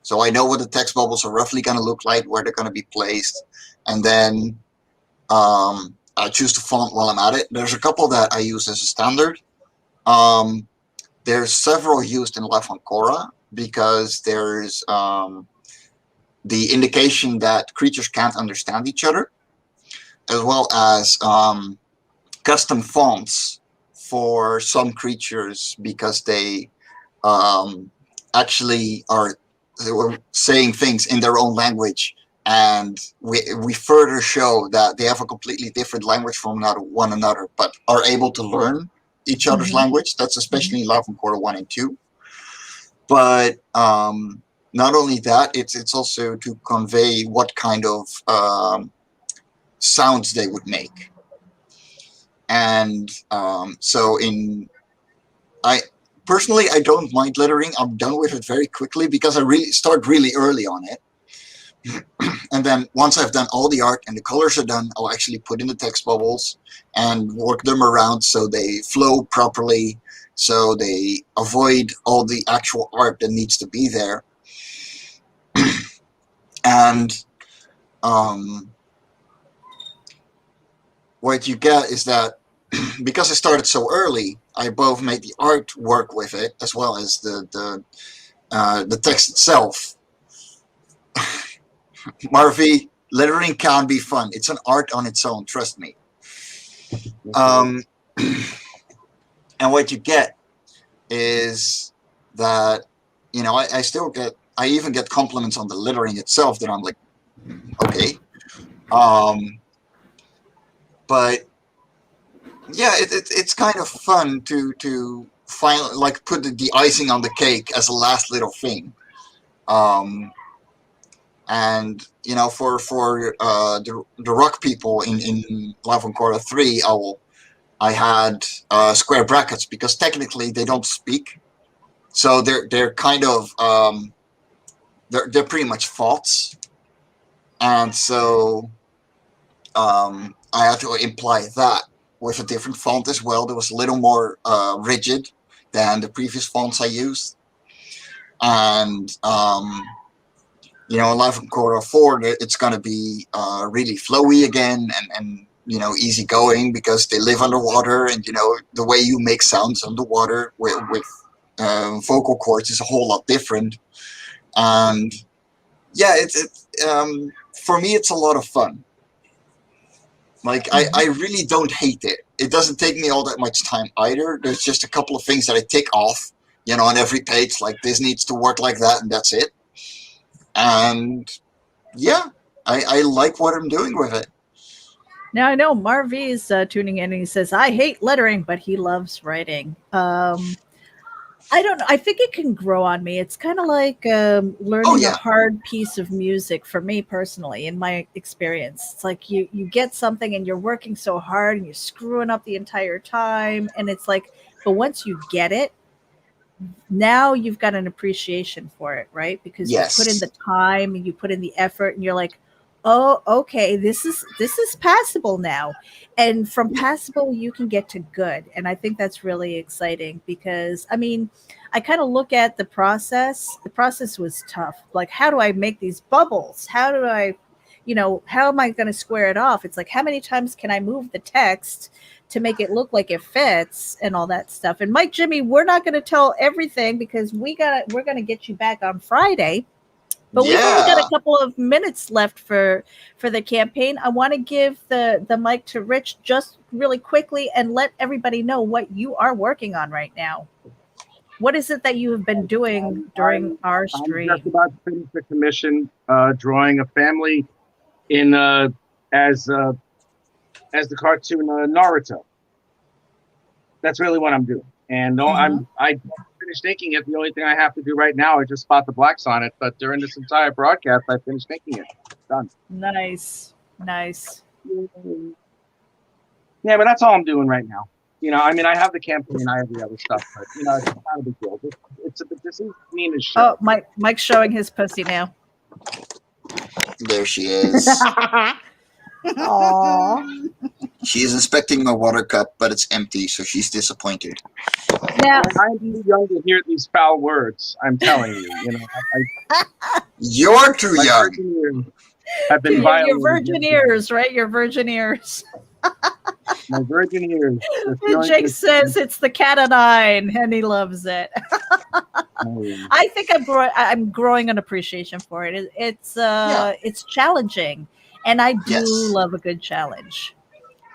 So I know what the text bubbles are roughly going to look like, where they're going to be placed, and then I choose the font while I'm at it. There's a couple that I use as a standard. There's several used in Cora because there's the indication that creatures can't understand each other, as well as custom fonts for some creatures because they actually are saying things in their own language, and we further show that they have a completely different language from one another, but are able to learn each other's language. That's especially in Core 1 and 2. But not only that, it's also to convey what kind of sounds they would make. And so personally, I don't mind lettering. I'm done with it very quickly because I start really early on it. And then once I've done all the art and the colors are done, I'll actually put in the text bubbles and work them around so they flow properly, so they avoid all the actual art that needs to be there. And what you get is that because I started so early, I both made the art work with it as well as the text itself. Marvy, lettering can be fun. It's an art on its own, trust me. And what you get is that, you know, I even get compliments on the lettering itself that I'm like, okay. But yeah, it's kind of fun to finally like put the icing on the cake as a last little thing. And you know, for the rock people in Core 3, I had square brackets because technically they don't speak, so they're kind of they're pretty much thoughts, and so I had to imply that with a different font as well. That was a little more rigid than the previous fonts I used, and you know, in Core 4, it's going to be really flowy again and you know, easygoing because they live underwater, and you know, the way you make sounds underwater with vocal cords is a whole lot different. And yeah, for me, it's a lot of fun. Like, I really don't hate it. It doesn't take me all that much time either. There's just a couple of things that I tick off, you know, on every page, like this needs to work like that, and that's it. And yeah, I like what I'm doing with it. Now I know Marvy is tuning in and he says, I hate lettering, but he loves writing. I don't know. I think it can grow on me. It's kind of like learning a hard piece of music for me personally, in my experience. It's like you get something and you're working so hard and you're screwing up the entire time. And it's like, but once you get it, now you've got an appreciation for it, right? Because you put in the time and you put in the effort and you're like, oh, okay, this is passable now. And from passable, you can get to good. And I think that's really exciting because, I mean, I kind of look at the process. The process was tough. Like, how do I make these bubbles? How do I, you know, how am I going to square it off? It's like, how many times can I move the text to make it look like it fits and all that stuff? And Mike, Jimmy, we're not going to tell everything because we're going to get you back on Friday. But we've only got a couple of minutes left for the campaign. I want to give the mic to Rich just really quickly and let everybody know what you are working on right now. What is it that you have been doing during our stream? I'm just about to finish the commission, drawing a family in as the cartoon Naruto. That's really what I'm doing. And I finished inking it. The only thing I have to do right now is just spot the blacks on it. But during this entire broadcast, I finished inking it. Done. Nice. Yeah, but that's all I'm doing right now. You know, I mean, I have the campaign, I have the other stuff, but you know, it's not a big deal. This is Nina's show. Oh, Mike's showing his pussy now. There she is. Aww. She is inspecting my water cup, but it's empty, so she's disappointed. Now, I'm too young to hear these foul words. I'm telling you. You're too My young. virgin ears have been your violated. virgin ears, right? Your virgin ears. My virgin ears. Jake says it's the cat and and he loves it. I think I'm growing an appreciation for it. It's challenging, and I do love a good challenge.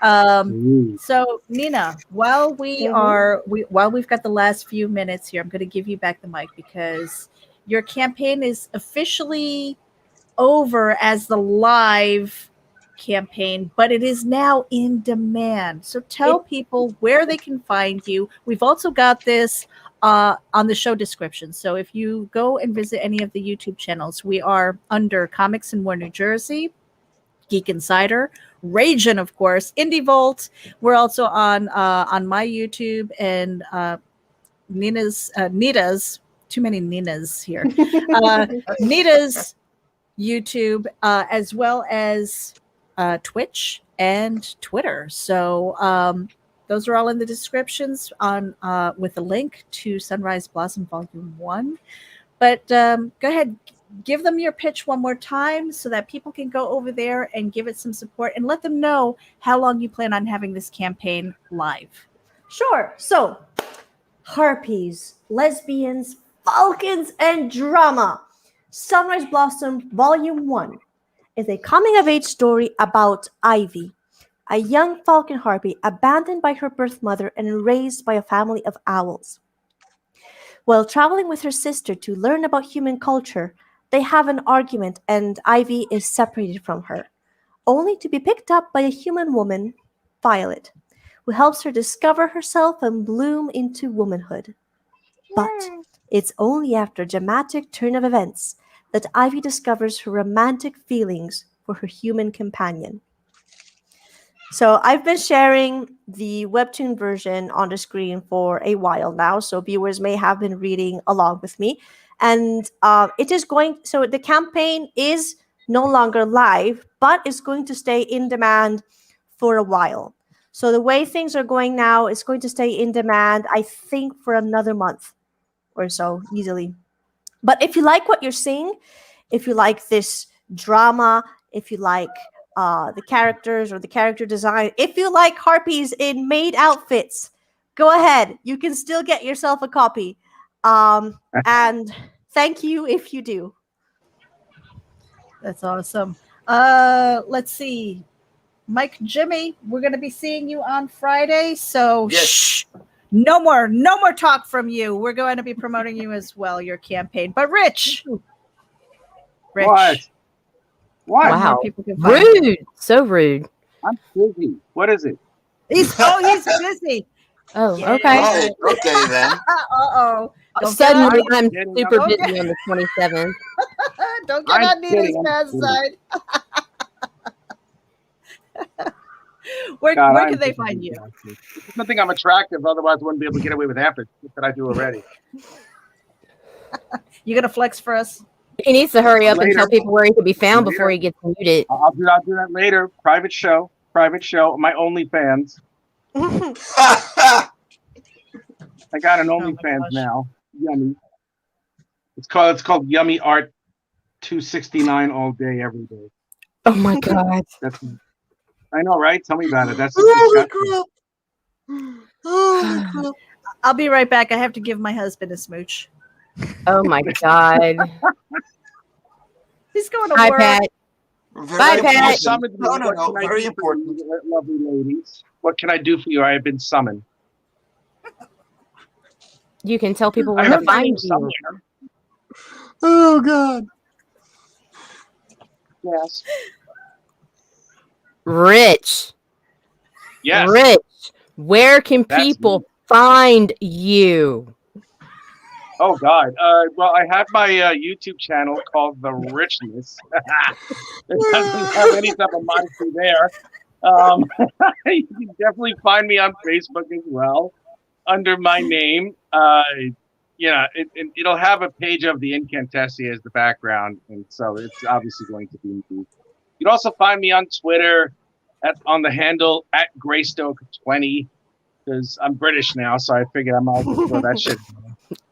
So Nina, while we've got the last few minutes here, I'm going to give you back the mic because your campaign is officially over as the live campaign, but it is now in demand. So tell people where they can find you. We've also got this on the show description. So if you go and visit any of the YouTube channels, we are under Comics and More New Jersey, Geek Insider, RAGIN, of course, Indie Vault. We're also on my YouTube and Nita's. Too many Ninas here. Nita's YouTube, as well as Twitch and Twitter. So those are all in the descriptions on with a link to Sunrise Blossom Volume 1. But go ahead, give them your pitch one more time so that people can go over there and give it some support and let them know how long you plan on having this campaign live. Sure. So, harpies, lesbians, falcons, and drama. Sunrise Blossom Volume 1 is a coming-of-age story about Ivy, a young falcon harpy abandoned by her birth mother and raised by a family of owls. While traveling with her sister to learn about human culture, they have an argument and Ivy is separated from her, only to be picked up by a human woman, Violet, who helps her discover herself and bloom into womanhood. But it's only after a dramatic turn of events that Ivy discovers her romantic feelings for her human companion. So I've been sharing the webtoon version on the screen for a while now, so viewers may have been reading along with me. And it is going, so the campaign is no longer live, but it's going to stay in demand for a while. So the way things are going now, it's going to stay in demand, I think, for another month or so, easily. But if you like what you're seeing, if you like this drama, if you like the characters or the character design, if you like harpies in maid outfits, go ahead. You can still get yourself a copy. And thank you if you do. That's awesome. Let's see. Mike, Jimmy, we're going to be seeing you on Friday. So shh, no more talk from you. We're going to be promoting you as well, your campaign. But Rich. What? Wow. Rude. So rude. I'm busy. What is it? He's busy. Oh, Yeah. okay. Right, okay then. Uh-oh. Suddenly I'm super busy on the 27th. Don't get on Nina's bad side. Where can they find you? I think I'm attractive, otherwise I wouldn't be able to get away with half the shit that I do already. You gonna flex for us? He needs to hurry up and tell people where he can be found before he gets muted. I'll do that later. Private show. My OnlyFans. I got an OnlyFans now. Yummy. It's called Yummy Art 269 all day, every day. Oh my god. I know, right? Tell me about it. That's I'll be right back. I have to give my husband a smooch. Oh my god. He's going to Hi, work. Pat. Bye, Pat. No, very important. Lovely ladies. What can I do for you? I have been summoned. You can tell people I where to heard my name find you. somewhere. Oh god. Yes. Rich. Yes. Rich. Where can That's people me. find you? Oh God. Well, I have my YouTube channel called The Richness. It doesn't have any type of modesty there. You can definitely find me on Facebook as well under my name. It'll have a page of the Incantessi as the background, and so it's obviously going to be me. You can also find me on Twitter on the handle at Greystoke20 because I'm British now, so I figured I might as well throw that shit.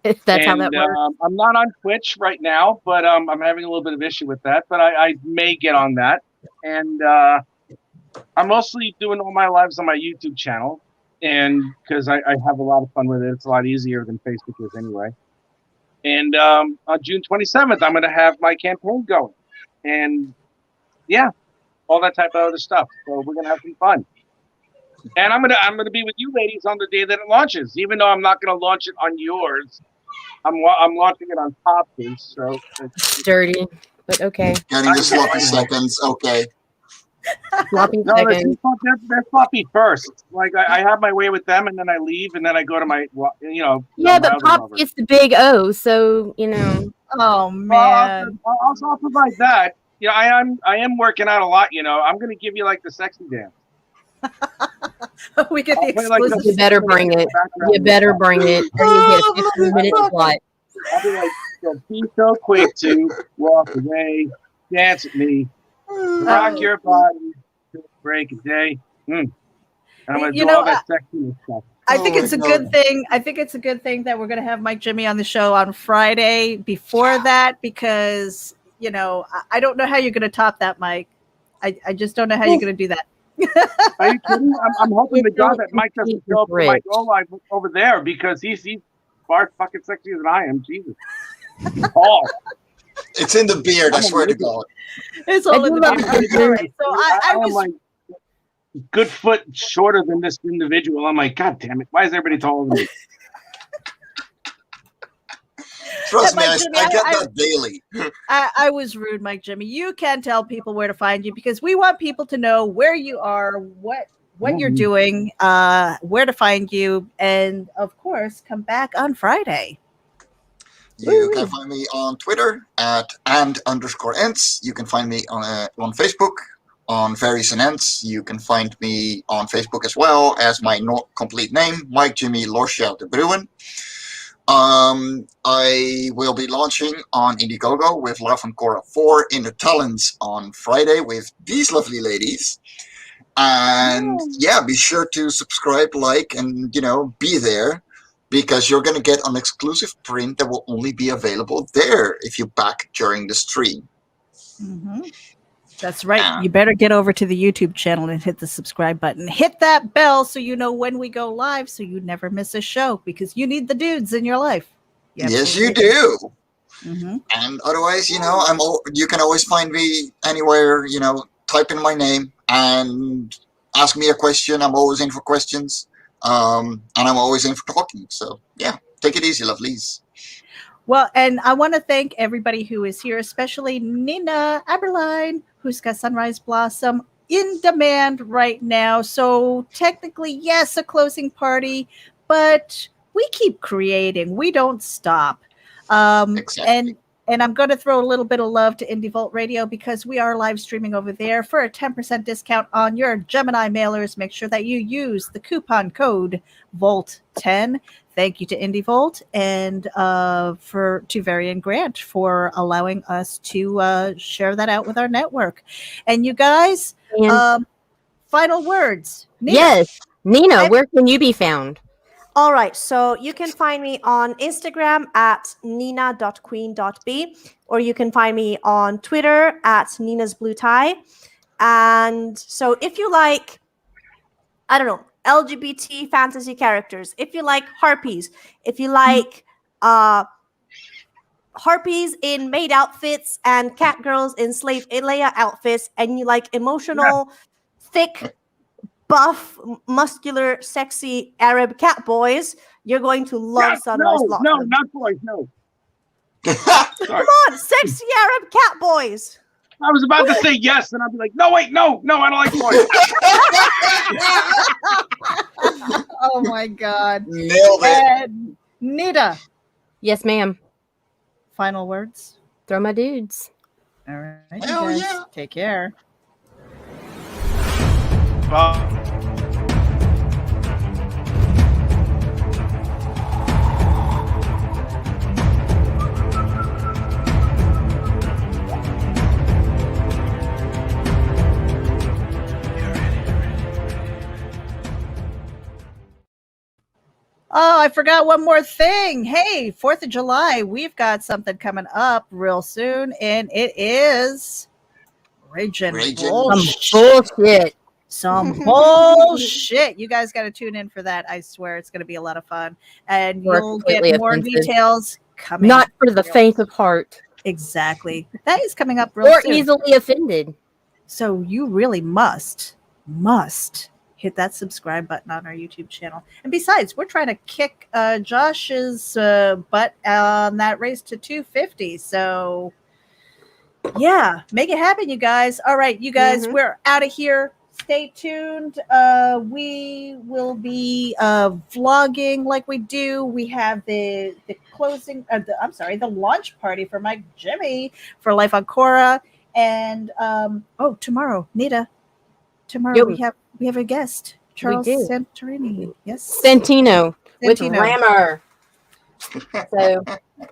That's how that works. I'm not on Twitch right now, but I'm having a little bit of issue with that. But I may get on that, and I'm mostly doing all my lives on my YouTube channel, and because I have a lot of fun with it. It's a lot easier than Facebook is anyway. And on June 27th, I'm going to have my campaign going, and yeah, all that type of other stuff. So we're going to have some fun. And I'm gonna be with you ladies on the day that it launches, even though I'm not gonna launch it on yours. I'm launching it on Pop's. So Dirty, but okay. Getting the sloppy seconds, okay. Sloppy no, seconds. they're sloppy first. Like I have my way with them, and then I leave, and then I go to my, Yeah, but Pop gets the big O, so you know. Oh man. Well, I'll provide that. Yeah, I am working out a lot. I'm gonna give you like the sexy dance. We get the exclusive. You better bring it. You better bring it. Or you get a 15-minute slot. I'll be like, be so quick to walk away, dance with me, rock your body, break a day. And I'm gonna do all that sexy stuff. I think it's a good thing. I think it's a good thing that we're going to have Mike Jimmy on the show on Friday before that, because I don't know how you're going to top that, Mike. I just don't know how you're going to do that. Are you kidding? I'm hoping to God that Mike doesn't show up for my goal line over there, because he's far fucking sexier than I am. Jesus. Paul. It's in the beard, I swear to God. It's all in the beard. So I was like good foot shorter than this individual. I'm like, God damn it, why is everybody taller than me? Trust me, I get that daily. I was rude, Mike Jimmy. You can tell people where to find you, because we want people to know where you are, what you're doing, where to find you, and of course, come back on Friday. You can find me on Twitter at @and_ents. You can find me on Facebook on Various and Ents. You can find me on Facebook as well as my complete name, Mike Jimmy Lorsja de Bruin. I will be launching on Indiegogo with Love and Cora 4 in the Talents on Friday with these lovely ladies. And yeah, be sure to subscribe, like, and be there, because you're going to get an exclusive print that will only be available there if you back during the stream. Mm-hmm. That's right. You better get over to the YouTube channel and hit the subscribe button. Hit that bell so you know when we go live, so you never miss a show, because you need the dudes in your life. Yes, you do. Mm-hmm. And otherwise, you can always find me anywhere, type in my name and ask me a question. I'm always in for questions. And I'm always in for talking. So yeah, take it easy, lovelies. Well, and I want to thank everybody who is here, especially Nina Aberlein, who's got Sunrise Blossom in demand right now. So technically, yes, a closing party, but we keep creating. We don't stop. Exactly. And I'm going to throw a little bit of love to Indie Vault Radio, because we are live streaming over there for a 10% discount on your Gemini mailers. Make sure that you use the coupon code VOLT10. Thank you to Indie Vault and to Varian Grant for allowing us to share that out with our network. And you guys, final words. Nina. Yes, Nina, where can you be found? All right, so you can find me on Instagram at nina.queen.b, or you can find me on Twitter at Nina's Blue Tie. And so if you like, I don't know, LGBT fantasy characters, if you like harpies, if you like harpies in maid outfits and cat girls in slave Leia outfits, and you like emotional, thick, buff, muscular, sexy Arab cat boys, you're going to love Sunrise Blossom. No, not boys, no. Come on, sexy Arab cat boys. I was about to say yes, and I'd be like, no, wait, no, I don't like boys. Oh my God. Nailed it. Nita. Yes, ma'am. Final words. Throw my dudes. All right. Hell you guys. yeah. Take care. Bye. You're in it. Oh, I forgot one more thing. Hey, 4th of July, we've got something coming up real soon, and it is RAGIN RAGIN. Bullshit. Some bullshit. You guys got to tune in for that. I swear it's going to be a lot of fun. And We're you'll get completely more offensive. details coming. Not for the real faint of heart. Exactly. That is coming up real Or soon. easily offended. So you really must hit that subscribe button on our YouTube channel. And besides, we're trying to kick Josh's butt on that race to 250. So yeah, make it happen, you guys. All right, you guys, we're out of here. Stay tuned. We will be vlogging like we do. We have the closing, the launch party for Mike Jimmy for Life on Quora. And tomorrow, Nita. Tomorrow we have a guest, Charles Santorini. Yes, Santino with Rammer. So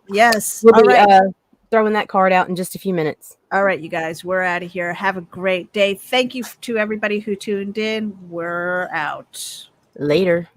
yes, we'll be throwing that card out in just a few minutes. All right, you guys, we're out of here. Have a great day. Thank you to everybody who tuned in. We're out. Later.